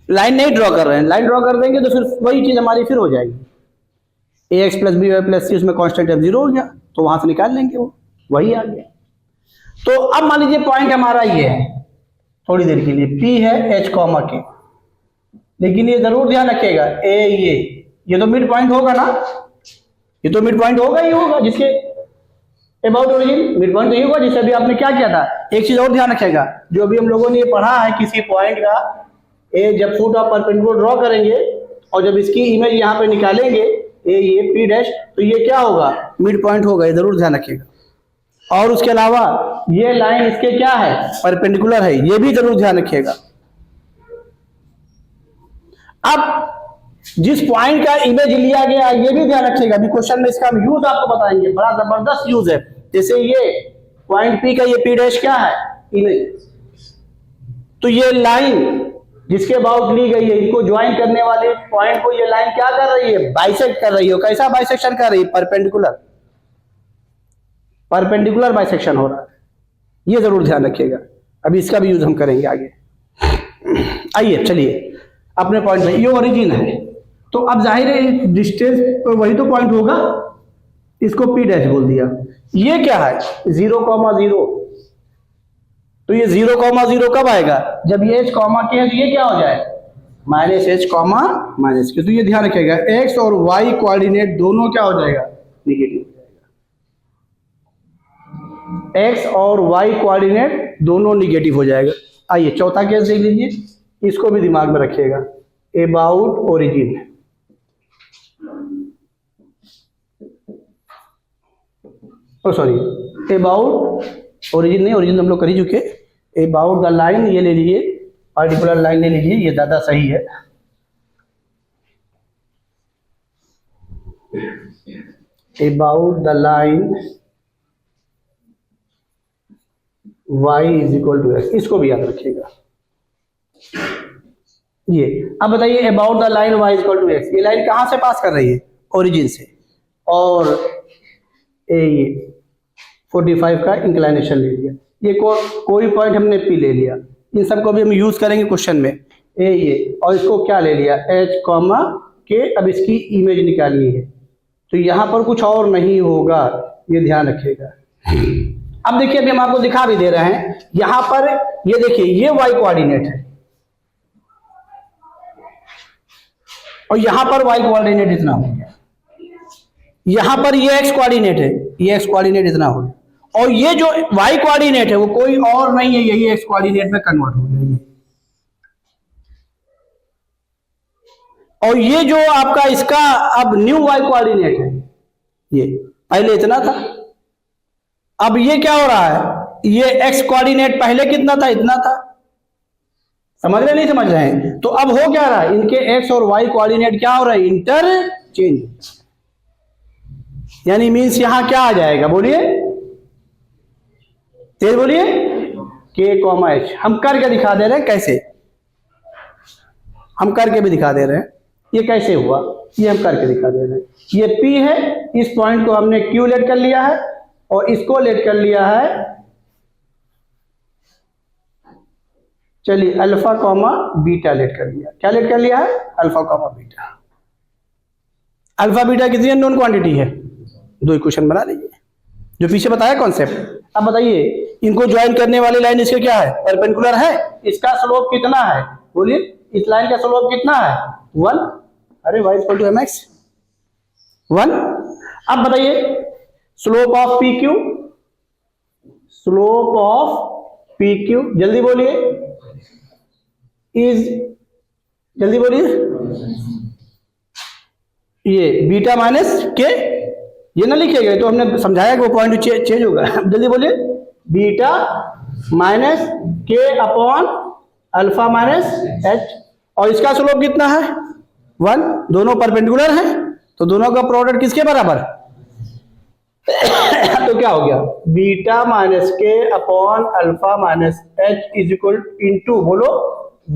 लाइन नहीं ड्रॉ कर रहे हैं, लाइन ड्रॉ कर देंगे तो फिर वही चीज हमारी फिर हो जाएगी। A x plus b y plus c, उसमें कांस्टेंट अब 0 हो गया तो वहां से निकाल लेंगे, वो वही आ गया। तो अब मान लीजिए पॉइंट हमारा ये है, थोड़ी देर के लिए पी है एच कॉमा के, लेकिन ये जरूर ध्यान रखिएगा ये तो मिड पॉइंट होगा ना, ये तो मिड पॉइंट होगा ही होगा, जिसके अबाउट ओरिजिन मिड पॉइंट तो ये होगा जिससे अभी आपने क्या किया था। एक चीज और ध्यान रखिएगा, जो अभी हम लोगों ने ये पढ़ा है, किसी पॉइंट का जब फुट ऑफ परपेंडिकुलर ड्रॉ करेंगे और जब इसकी इमेज यहाँ पे निकालेंगे ये पी डैश, तो ये क्या होगा? मिड पॉइंट होगा, ये जरूर ध्यान रखिएगा। और उसके अलावा ये लाइन इसके क्या है? परपेंडिकुलर है, ये भी जरूर ध्यान रखिएगा। अब जिस पॉइंट का इमेज लिया गया ये भी ध्यान रखिएगा, अभी क्वेश्चन में इसका यूज आपको बताएंगे, बड़ा जबरदस्त यूज है। जैसे ये पॉइंट पी का ये पी डैश क्या है? इमेज। तो ये लाइन जिसके अबाउट ली गई है, इनको ज्वाइन करने वाले पॉइंट को ये लाइन क्या कर रही है? बाइसेक्ट कर रही है। कैसा बाइसेक्शन कर रही है? परपेंडिकुलर, परपेंडिकुलर बाइसेक्शन हो रहा है, ये जरूर ध्यान रखिएगा। अभी इसका भी यूज हम करेंगे आगे। आइए चलिए अपने पॉइंट में, ये ओरिजिन है तो अब जाहिर है डिस्टेंस तो वही तो पॉइंट होगा, इसको P डैश बोल दिया। ये क्या है 0,0, तो ये 0,0 कब आएगा जब ये h कॉमा के है, तो ये क्या हो जाए -h कॉमा -k। तो ये ध्यान रखिएगा x और y कोऑर्डिनेट दोनों क्या हो जाएगा निगेटिव हो जाएगा, x और y कोऑर्डिनेट दोनों निगेटिव हो जाएगा। आइए चौथा केस देख लीजिए, इसको भी दिमाग में रखिएगा, about origin. Oh sorry about origin नहीं, ओरिजिन हम लोग कर ही चुके। अबाउट द लाइन ये ले लीजिए, पार्टिकुलर लाइन ले लीजिए, ये ज्यादा सही है। About the line y is equal to x, इसको भी याद रखिएगा। ये अब बताइए about the line y is equal to x, ये लाइन कहां से पास कर रही है ओरिजिन से, और ये 45 का इंक्लाइनेशन ले लिया, ये कोई पॉइंट हमने P ले लिया, इन सबको भी हम यूज करेंगे क्वेश्चन में। ये और इसको क्या ले लिया h कॉमा के, अब इसकी इमेज निकालनी है, तो यहां पर कुछ और नहीं होगा, ये ध्यान रखिएगा। अब देखिए अभी हम आपको दिखा भी दे रहे हैं, यहां पर ये देखिए ये y कोऑर्डिनेट है और यहां पर y कोऑर्डिनेट इतना हो गया, यहां पर ये x कोऑर्डिनेट है, ये x कोऑर्डिनेट इतना हो गया, और ये जो y कोऑर्डिनेट है वो कोई और नहीं है, यही x कोऑर्डिनेट में कन्वर्ट हो गया। और ये जो आपका इसका अब न्यू y कोऑर्डिनेट है, ये पहले इतना था, अब ये क्या हो रहा है, ये x कोऑर्डिनेट पहले कितना था इतना था, समझ रहे नहीं समझ रहे हैं, तो अब हो क्या रहा है इनके x और y कोऑर्डिनेट क्या हो रहा है इंटरचेंज, यानी मीन्स यहां क्या आ जाएगा बोलिए तेज बोलिए k, h। हम करके दिखा दे रहे हैं कैसे, हम करके भी दिखा दे रहे हैं ये कैसे हुआ, ये हम करके दिखा दे रहे हैं। ये P है, इस पॉइंट को हमने Q लेट कर लिया है और इसको लेट कर लिया है, चलिए अल्फा कॉमा बीटा लेट कर लिया। क्या लेट कर लिया है alpha comma beta. Alpha beta कितनी अननोन क्वांटिटी है, दो इक्वेशन बना लीजिए जो पीछे बताया कॉन्सेप्ट। अब बताइए इनको ज्वाइन करने वाली लाइन इसके क्या है परपेंडिकुलर है, इसका स्लोप कितना है बोलिए, इस लाइन का स्लोप कितना है 1, अरे y इक्वल टू mx 1। अब बताइए slope of P Q, slope of P Q जल्दी बोलिए, इज जल्दी बोलिए, ये बीटा माइनस के, ये ना लिखिएगा तो हमने समझाया कि वो पॉइंट चेंज होगा, जल्दी बोलिए बीटा माइनस के अपॉन अल्फा माइनस एच, और इसका स्लोप कितना है 1, दोनों परपेंडिकुलर हैं तो दोनों का प्रोडक्ट किसके बराबर तो क्या हो गया बीटा माइनस के upon alpha minus H is equal into बोलो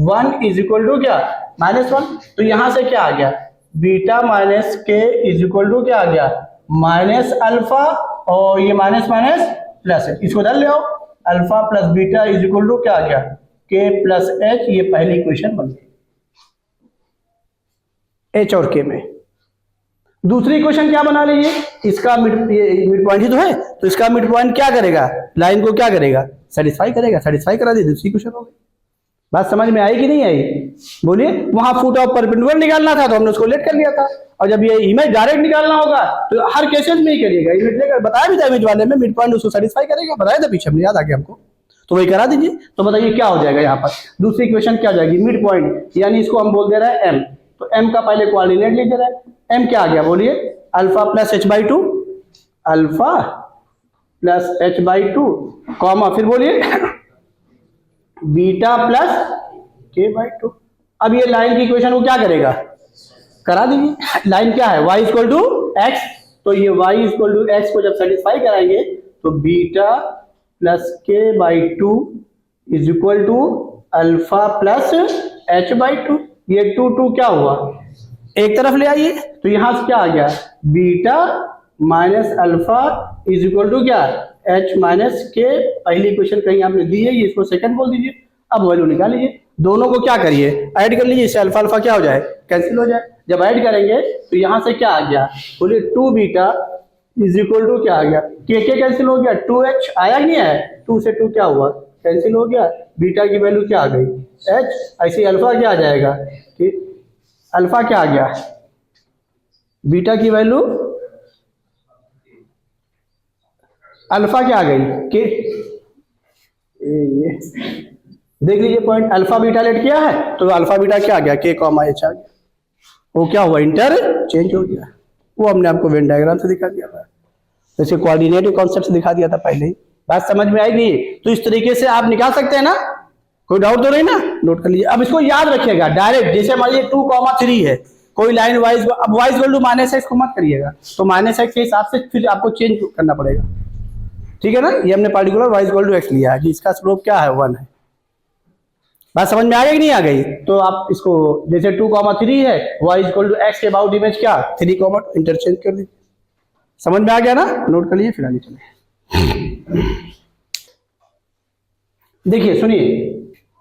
1 इज इक्वल टू क्या -1, तो यहां से क्या आ गया बीटा माइनस के इज इक्वल टू क्या आ गया माइनस अल्फा, और ये माइनस माइनस प्लस है, इसको डाल ले आओ, alpha plus beta is equal to क्या आ गया के प्लस एच, ये पहली इक्वेशन बन गई एच और के में। दूसरी इक्वेशन क्या बना लीजिए, इसका मिड पॉइंट ही तो है, तो इसका मिड पॉइंट क्या करेगा लाइन को क्या करेगा सेटिस्फाई करेगा, सेटिस्फाई करा दी, दूसरी इक्वेशन हो गई। बात समझ में आई कि नहीं आई बोलिए। वहां फुट ऑफ परपेंडिकुलर निकालना था तो हमने उसको लेट कर लिया था, और जब ये इमेज डायरेक्ट निकालना होगा तो हर केसेस में ही करिएगा, इमेज लेकर बताया भी था इमेज वाले में मिड पॉइंट उसको सेटिस्फाई करेगा, बताया था पीछे हमने, याद आ गया हमको, तो वही करा दीजिए। तो बताइए क्या हो जाएगा यहाँ पर दूसरी इक्वेशन क्या हो जाएगी मिड पॉइंट, यानी इसको हम बोल दे रहे हैं m, तो m का पहले कोऑर्डिनेट लिख दे रहे हैं, m क्या आ गया बोलिए alpha plus h/2, alpha plus h/2 comma फिर बोलिए बीटा प्लस k/2। अब ये लाइन की इक्वेशन को क्या करेगा करा दीजिए, लाइन क्या है y इक्वल टू x, तो ये y इक्वल टू x को जब सेटिस्फाई कराएंगे तो beta plus k/2 is equal to alpha plus h/2, ये 2 क्या हुआ एक तरफ ले आइए, तो यहां से क्या आ गया beta minus alpha is equal to क्या h माइनस के, पहली इक्वेशन कहीं आपने दी है, ये इसको सेकंड बोल दीजिए। अब वैल्यू निकाल लीजिए, दोनों को क्या करिए, ऐड कर लीजिए, इससे अल्फा अल्फा क्या हो जाए, कैंसिल हो जाए। जब ऐड करेंगे तो यहां से क्या आ गया, बोलिए 2 बीटा इज इक्वल टू क्या आ गया, के कैंसिल हो गया, 2h आया नहीं है, 2 से 2 क्या हुआ, कैंसिल हो गया, बीटा की वैल्यू क्या आ गई, h। ऐसे अल्फा क्या आ जाएगा, कि अल्फा क्या आ गया, बीटा की वैल्यू अल्फा क्या आ गई, के ये देख लीजिए पॉइंट, अल्फा बीटा लेट किया है तो अल्फा बीटा क्या आ गया, के कॉमा एच आ गया, वो क्या हुआ, इंटर चेंज हो गया। वो हमने आपको वेन डायग्राम से दिखा दिया था, जैसे कोऑर्डिनेट कॉन्सेप्ट से दिखा दिया था पहले ही। बात समझ में आएगी, तो इस तरीके से आप निकाल सकते हैं ना, कोई डाउट तो नहीं ना, नोट कर लीजिए। अब इसको याद रखिएगा डायरेक्ट, जैसे मान लीजिए 2,3 है, कोई लाइन वाइज, अब वाइज वैल्यू माइनस एक्स को मत करिएगा, तो माइनस एक्स के हिसाब से फिर आपको चेंज करना पड़ेगा, ठीक है ना। ये हमने particular y is equal to x लिया है, इसका स्लोप क्या है, 1 है। बात समझ में आ गई कि नहीं आ गई, तो आप इसको जैसे 2,3 है, वाइज इक्वल टू एक्स के अबाउट इमेज क्या 3, इंटरचेंज कर लीजिए। समझ में आ गया ना, नोट कर लीजिए, फिर आगे चले। देखिए सुनिए,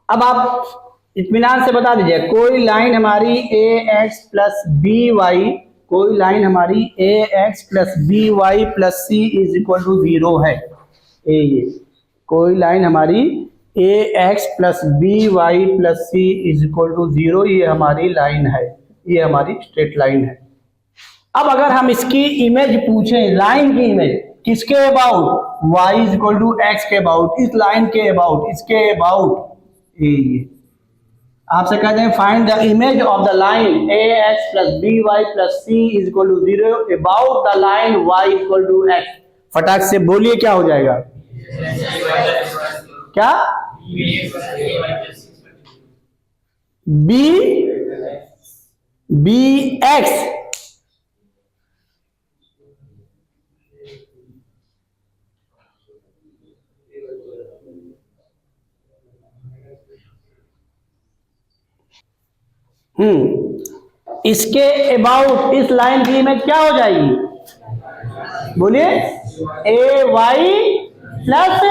अब आप इत्मीनान से बता दीजिए, कोई लाइन हमारी a x plus b y, कोई लाइन हमारी a x plus b y plus c is equal to 0 है, ये कोई लाइन हमारी a x plus b y plus c is equal to 0, ये हमारी लाइन है, ये हमारी स्ट्रेट लाइन है। अब अगर हम इसकी इमेज पूछें, लाइन की इमेज किसके about, y is equal to x के अबाउट, इस लाइन के अबाउट, इसके अबाउट, ये आपसे कहते हैं find the image of the line a x plus b y plus c is equal to 0 about the line y equal to x. फटाक से बोलिए क्या हो जाएगा, क्या, बी एक्स, इसके अबाउट इस लाइन की इमेज क्या हो जाएगी, बोलिए a y plus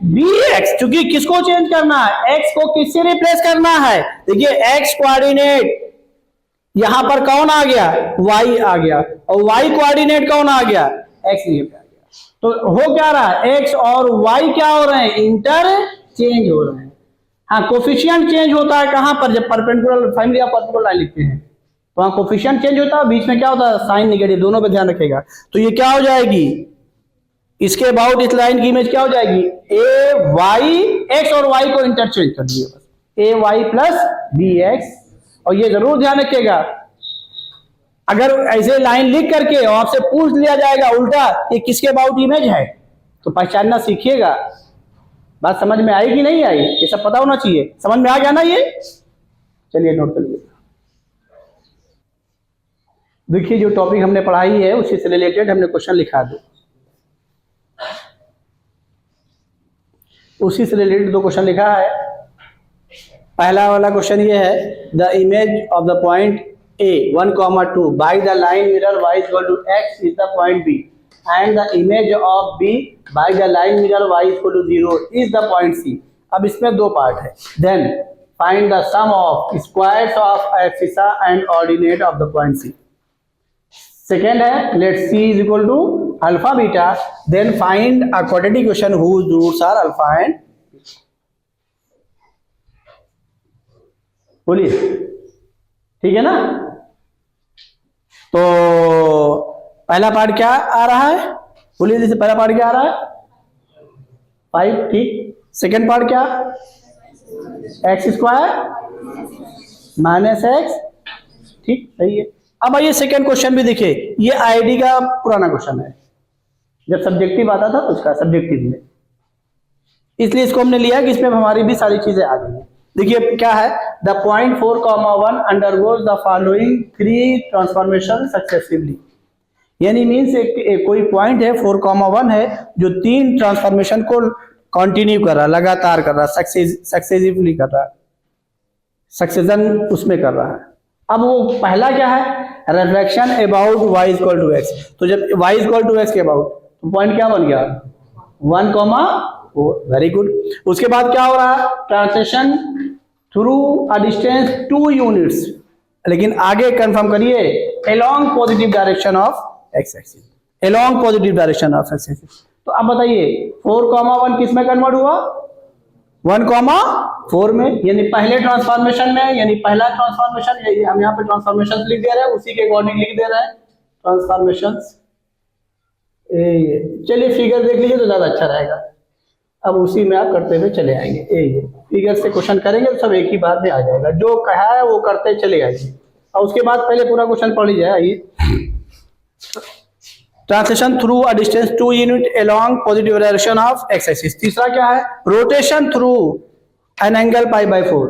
b x, क्योंकि किसको चेंज करना है, एक्स को किससे रिप्लेस करना है। देखिए एक्स कोऑर्डिनेट यहां पर कौन आ गया, वाई आ गया, और वाई कोऑर्डिनेट कौन आ गया, एक्स आ गया। तो हो क्या रहा है, एक्स और वाई क्या हो रहे हैं, इंटर चेंज हो रहे हैं। हाँ, कोफिशिएंट चेंज होता है कहां पर, जब perpendicular family of perpendicular line लिखते हैं तो वहां कोफिशिएंट चेंज होता है, बीच में क्या होता है, साइन नेगेटिव, दोनों पे ध्यान रखेगा। तो ये क्या हो जाएगी, इसके अबाउट इस लाइन की इमेज क्या हो जाएगी, ए वाई, एक्स और वाई को इंटरचेंज कर दिए बस, ए वाई प्लस बी एक्स। और ये जरूर ध्यान रखिएगा, अगर ऐसे लाइन लिख करके और आपसे पूछ लिया जाएगा उल्टा ये किसके अबाउट इमेज है, तो पहचानना सीखिएगा। बात समझ में आई कि नहीं आई, ये सब पता होना चाहिए। समझ में आ गया ना ये, चलिए नोट कर लीजिए। देखिए जो टॉपिक हमने पढ़ाई है उसी से रिलेटेड हमने क्वेश्चन लिखा दो, उसी से रिलेटेड 2 क्वेश्चन लिखा है। पहला वाला क्वेश्चन ये है, the image of the point A 1,2 by the line mirror y is equal to x is the point B, and the image of B by the line mirror y is equal to 0 is the point C। अब इसमें 2 part है। Then find the sum of squares of abscissa and ordinate of the point C। Second है, let C is equal to alpha beta, then find a quadratic equation whose roots are alpha and बोलिए, ठीक है ना। तो पहला part क्या आ रहा है, बोलिए, जैसे पहला पार्ट क्या आ रहा है 5, ठीक। सेकेंड पार्ट क्या, एक्स स्क्वायर माइनस एक्स, ठीक, सही है। अब आइए सेकेंड क्वेश्चन भी देखिए, ये आईडी का पुराना क्वेश्चन है, जब सब्जेक्टिव आता था उसका सब्जेक्टिव में, इसलिए इसको हमने लिया कि इसमें हमारी भी सारी चीजें आ गई हैं। देखिए क्या है, the point 4,1 undergoes the following 3 transformation successively, यानी मीन्स कोई पॉइंट है 4,1 है जो 3 ट्रांसफॉर्मेशन को कंटिन्यू कर रहा है, लगातार कर रहा है, सक्सेसिवली कर रहा है, सक्सेशन उसमें कर रहा है। अब वो पहला क्या है, reflection about y equal to x, तो जब y इक्वल टू x के अबाउट तो पॉइंट क्या बन गया 1,4, वेरी गुड। उसके बाद क्या हो रहा है, थ्रू अ डिस्टेंस 2 यूनिट्स, लेकिन आगे कंफर्म करिए along positive direction of x axis, along positive direction of x axis. तो अब बताइए 4,1 किस में कन्वर्ट हुआ? 1,4 में, यानी पहले ट्रांसफॉर्मेशन में, यानी पहला ट्रांसफॉर्मेशन, हम यहाँ पे ट्रांसफॉर्मेशन लिख दे रहे हैं, उसी के अकॉर्डिंग लिख दे रहे हैं ट्रांसफॉर्मेशन। चलिए फिगर देख लीजिए तो ज्यादा अच्छा रहेगा, अब उसी में आप करते हुए चले आएंगे। ये फिगर से क्वेश्चन करेंगे तो सब एक ही बात में आ जाएगा, जो कहा है वो करते चले आइए, और उसके बाद पहले पूरा क्वेश्चन पढ़ लीजिए। आइए, translation through a distance 2 unit along positive direction of x axis. तीसरा क्या है? रोटेशन थ्रू एन एंगल π/4,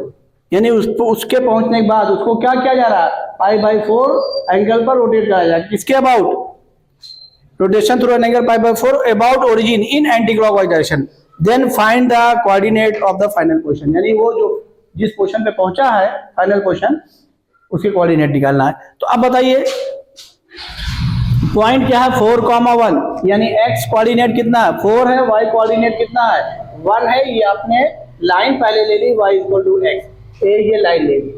यानी उसके पहुंचने के बाद उसको क्या किया जा रहा है? π/4 एंगल पर रोटेट कराया जा रहा है। किसके about? Rotation through an angle π/4 about origin in anticlockwise direction, then find the coordinate of the final position, यानी वो जो जिस पोजीशन पे पहुंचा है फाइनल पोजीशन, उसके कोऑर्डिनेट निकालना है। तो अब बताइए पॉइंट क्या है? 4,1, यानी x कोऑर्डिनेट कितना है? 4 है, y कोऑर्डिनेट कितना है? 1 है। ये आपने लाइन पहले ले ली y = x, ये लाइन ले ली,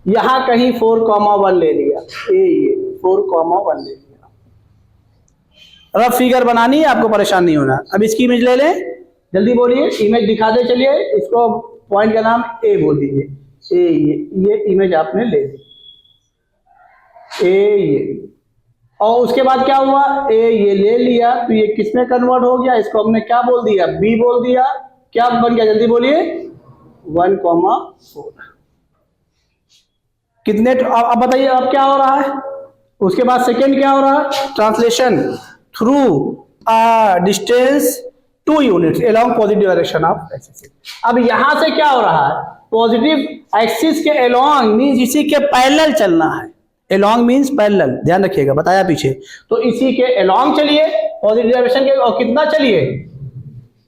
यहां कहीं 4,1 ले लिया, ये 4,1 ले लिया। अब फिगर बनानी है, आपको परेशान नहीं होना। अब इसकी इमेज ले लें, जल्दी बोलिए, इमेज दिखाते चलिए, इसको पॉइंट का नाम ए बोल दीजिए। ये इमेज आपने ले ली, ये, और उसके बाद क्या हुआ? ये ले लिया, तो ये किस में कन्वर्ट हो गया? इसको हमने क्या बोल दिया? बी बोल दिया। क्या बन गया? जल्दी बोलिए, 1,4। कितने? अब बताइए अब क्या हो रहा है? उसके बाद सेकेंड क्या हो रहा है? Translation through a distance 2 units along positive direction of axis. अब यहां से क्या हो रहा है? पॉजिटिव एक्सिस के अलोंग मींस इसी के पैरेलल चलना है। अलोंग मींस पैरेलल, ध्यान रखिएगा, बताया पीछे। तो इसी के अलोंग चलिए पॉजिटिव डायरेक्शन के, और कितना चलिए?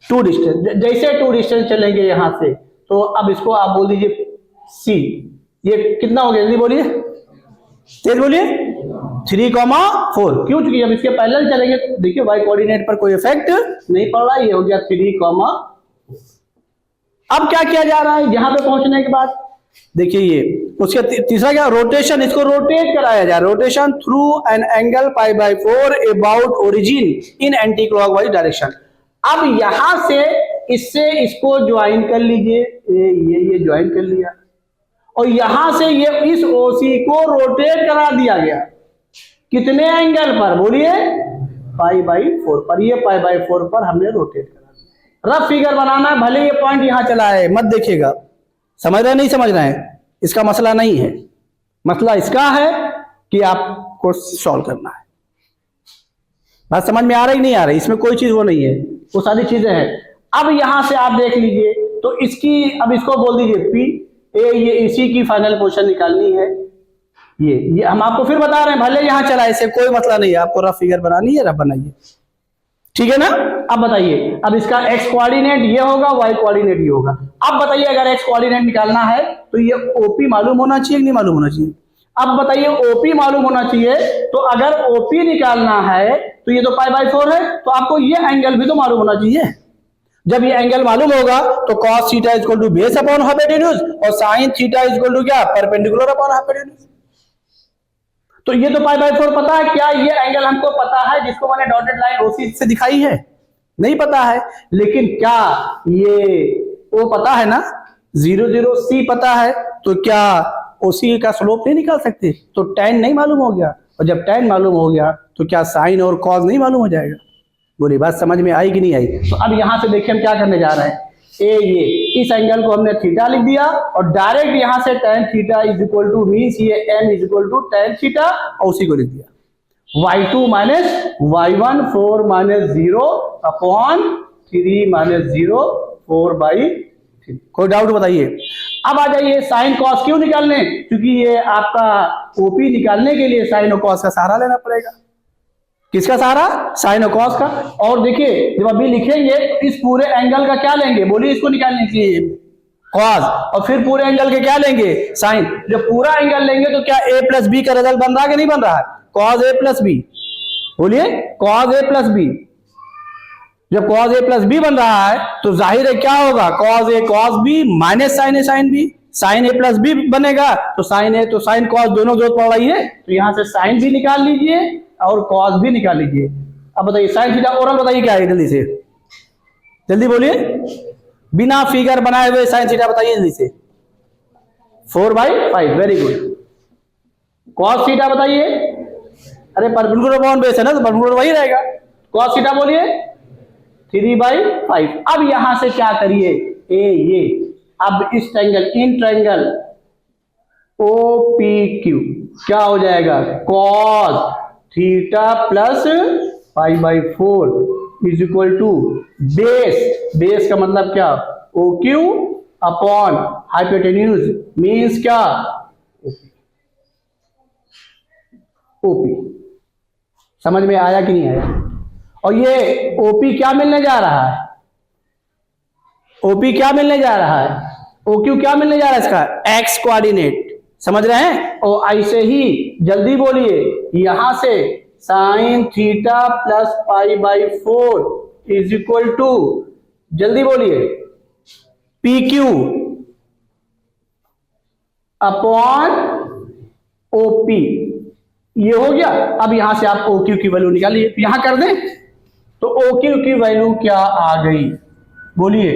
2 डिस्टेंस। जैसे 2 डिस्टेंस चलेंगे यहां से, तो अब इसको आप बोल दीजिए सी। ये कितना हो गया? जल्दी बोलिए, तेज बोलिए। 3,4। क्यों? चूंकि जब इसके पैरेलल चलेंगे तो देखिए y कोऑर्डिनेट पर कोई इफेक्ट नहीं पड़ रहा है, ये हो गया 3,4। अब क्या किया जा रहा है यहां पे पहुंचने के बाद? देखिए ये उसके तीसरा क्या? रोटेशन, इसको रोटेट कराया जाए, rotation through an angle π/4 about origin in anticlockwise direction. अब यहां से इससे इसको ज्वाइन कर लीजिए, ये ज्वाइन कर लिया, और यहां से ये इस ओसी को रोटेट करा दिया गया। कितने एंगल पर? बोलिए, π/4 पर। ये π/4 पर हमने रोटेट करा दिया। रफ फिगर बनाना है, भले ये पॉइंट यहां चला है, मत देखिएगा, समझ रहे नहीं समझ रहे हैं, इसका मसला नहीं है। मसला इसका है कि आपको सॉल्व करना है। बात समझ में आ रही नहीं आ रही? इसमें कोई चीज वो नहीं है, वो सारी चीजें हैं। अब यहां से आप देख लीजिए, तो इसकी, अब इसको बोल दीजिए पी, ये इसी की फाइनल पोजीशन निकालनी है। ये हम आपको फिर बता रहे हैं, भले यहां चला, इससे कोई मसला नहीं है, आपको रफ फिगर बनानी है, रफ बनाइए, ठीक है ना? अब बताइए, अब इसका x कोऑर्डिनेट ये होगा, y कोऑर्डिनेट ये होगा। अब बताइए अगर x कोऑर्डिनेट निकालना है तो ये OP मालूम होना चाहिए कि नहीं मालूम होना चाहिए? अब बताइए OP मालूम होना चाहिए, तो अगर OP निकालना है तो ये तो π/4 है, तो आपको ये एंगल भी तो मालूम होना चाहिए। जब ये एंगल मालूम होगा तो cos theta = base upon hypotenuse, और sin थीटा = क्या? Perpendicular upon hypotenuse. तो ये तो π/4 पता है। क्या ये एंगल हमको पता है जिसको मैंने डॉटेड लाइन OC से दिखाई है? नहीं पता है। लेकिन क्या ये वो पता है ना, 0, 0 C पता है, तो क्या OC का स्लोप नहीं निकाल सकते? तो tan नहीं मालूम हो गया, और जब tan मालूम हो गया तो क्या sin और cos नहीं मालूम हो जाएगा? बोली बात समझ में आई कि नहीं आई? तो अब यहां से देखिए हम क्या करने जा रहे हैं। ये इस एंगल को हमने थीटा लिख दिया, और डायरेक्ट यहां से tan थीटा = मींस ये m = tan थीटा, और उसी को लिख दिया y2 - y1 4 - 0 अपॉन 3 - 0 4/3। कोई डाउट बताइए? अब आ जाइए साइन कॉस क्यों निकालने? क्योंकि ये आपका ओपी निकालने के लिए साइन और कॉस का सहारा लेना पड़ेगा। किसका सहारा? साइन और कॉस का। और देखिए जब अभी लिखेंगे तो इस पूरे एंगल का क्या लेंगे? बोलिए, इसको निकालने के लिए कॉस, और फिर पूरे एंगल के क्या लेंगे? साइन। जब पूरा एंगल लेंगे तो क्या a + b का रिजल्ट बन रहा है कि नहीं बन रहा है? cos a + b। बोलिए, cos a + b। जब cos a + b बन रहा है तो जाहिर है क्या होगा? cos a cos b - sin a sin b। Sine a plus b बनेगा, तो साइन ए तो साइन कॉस दोनों जरूरत पड़ रही है, तो यहां से साइन भी निकाल लीजिए और कॉस भी निकाल लीजिए। अब बताइए साइन थीटा ओरल बताइए क्या है, जल्दी से जल्दी बोलिए, बिना फिगर बनाए हुए साइन थीटा बताइए जल्दी से। 4/5, वेरी गुड। कॉस थीटा बताइए, अरे परपेंडिकुलर अपॉन बेस है ना, तो परपेंडिकुलर वही रहेगा। कॉस थीटा बोलिए 3/5। अब यहां से क्या करिए, ये अब इस ट्रायंगल इन ट्रायंगल OPQ क्या हो जाएगा, cos theta plus π/4 is equal to base का मतलब क्या, OQ अपॉन हाइपोटेन्यूज मीन्स क्या, OP। समझ में आया कि नहीं आया? और ये OP क्या मिलने जा रहा है, OP क्या मिलने जा रहा है, OQ क्या मिलने जा रहा है, इसका x कोऑर्डिनेट, समझ रहे हैं? और ऐसे ही जल्दी बोलिए, यहां से sine theta plus π/4 is equal to, जल्दी बोलिए, PQ अपॉन OP, ये हो गया। अब यहां से आप OQ की वैल्यू निकालिए, यहां कर दें तो OQ की वैल्यू क्या आ गई, बोलिए,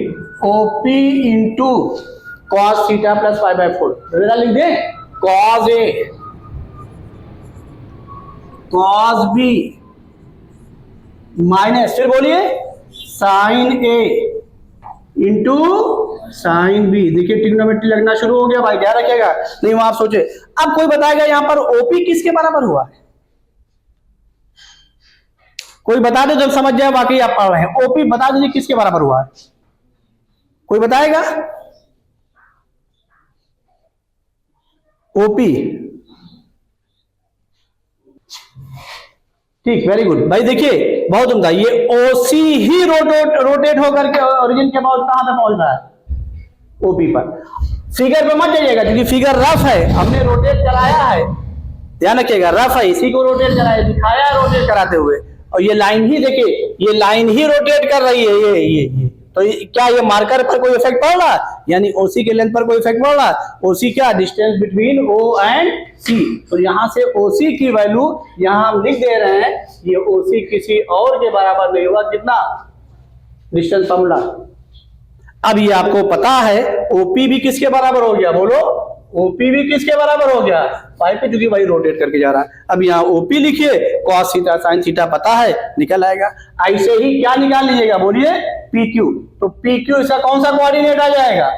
OP into cos theta plus π/4, जरा लिख दें, cos A cos B minus, फिर बोलिए sine A into sine B। देखिए ट्रिग्नोमेट्री लगना शुरू हो गया भाई, ध्यान रखिएगा, नहीं वो आप सोचे। अब कोई बताएगा यहां पर OP किसके बराबर हुआ है, कोई बता दे जब समझ जाए वाकई आप पढ़ रहे हैं। OP बता दीजिए किसके बराबर हुआ है, कोई बताएगा? OP, ठीक, वेरी गुड भाई। देखिए बहुत उम्दा, ये OC ही रोटेट होकर के ओरिजिन के पास कहां पे पहुंच रहा है, OP पर। फिगर पे मत जाइएगा क्योंकि फिगर रफ है, हमने रोटेट कराया है, ध्यान रखिएगा, रफ है, इसी को रोटेट कराया, दिखाया रोटेट कराते हुए। और ये लाइन ही देखिए, ये लाइन ही रोटेट कर रही है, ये तो क्या ये मार्कर पर कोई इफेक्ट पड़ रहा, यानी OC के लेंथ पर कोई इफेक्ट पड़ रहा? OC क्या, distance between O and C। तो यहां से OC की वैल्यू यहां हम लिख दे रहे हैं, ये OC किसी और के बराबर नहीं हुआ, कितना, डिस्टेंस फॉर्मूला। अब ये आपको पता है OP भी किसके बराबर हो गया, बोलो, OP भी किसके बराबर हो गया, 5 पे, क्योंकि वही रोटेट करके जा रहा है। अब यहाँ OP लिखिए, cos थीटा sin थीटा पता है, निकल आएगा। ऐसे ही क्या निकाल लीजिएगा, बोलिए PQ। तो PQ इसका कौन सा कोऑर्डिनेट आ जाएगा,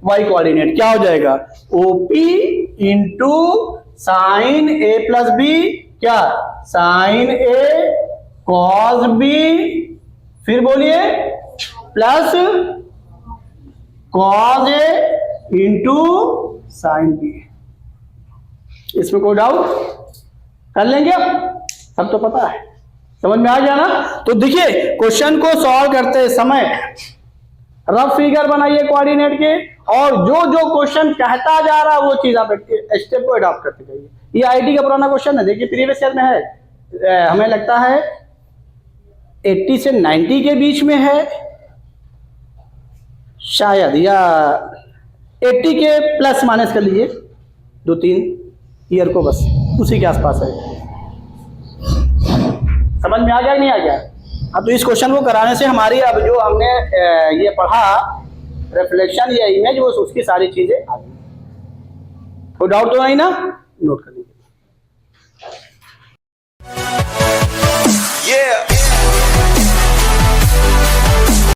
y कोऑर्डिनेट, क्या हो जाएगा, OP into sine A plus B, क्या, साइन A cos B, फिर बोलिए plus cos A into sine B। इसमें कोई डाउट, कर लेंगे अब, सब तो पता है, समझ में आ गया ना? तो देखिए क्वेश्चन को सॉल्व करते समय रफ फिगर बनाइए कोऑर्डिनेट के, और जो जो क्वेश्चन कहता जा रहा है वो चीज आप स्टेप को अडॉप्ट करते जाइए। ये आईटी का पुराना क्वेश्चन है, देखिए प्रीवियस ईयर में है, हमें लगता है 80 से 90 के बीच में है शायद, या 80 के प्लस माइनस कर लीजिए 2-3 ईयर को, बस उसी के आसपास है। समझ में आ गया कि नहीं आ गया? हाँ, तो इस क्वेश्चन को कराने से हमारी अब जो हमने ये पढ़ा रिफ्लेक्शन या इमेज, वो उसकी सारी चीजें आ गई। कोई डाउट तो नहीं ना, नोट कर लीजिए।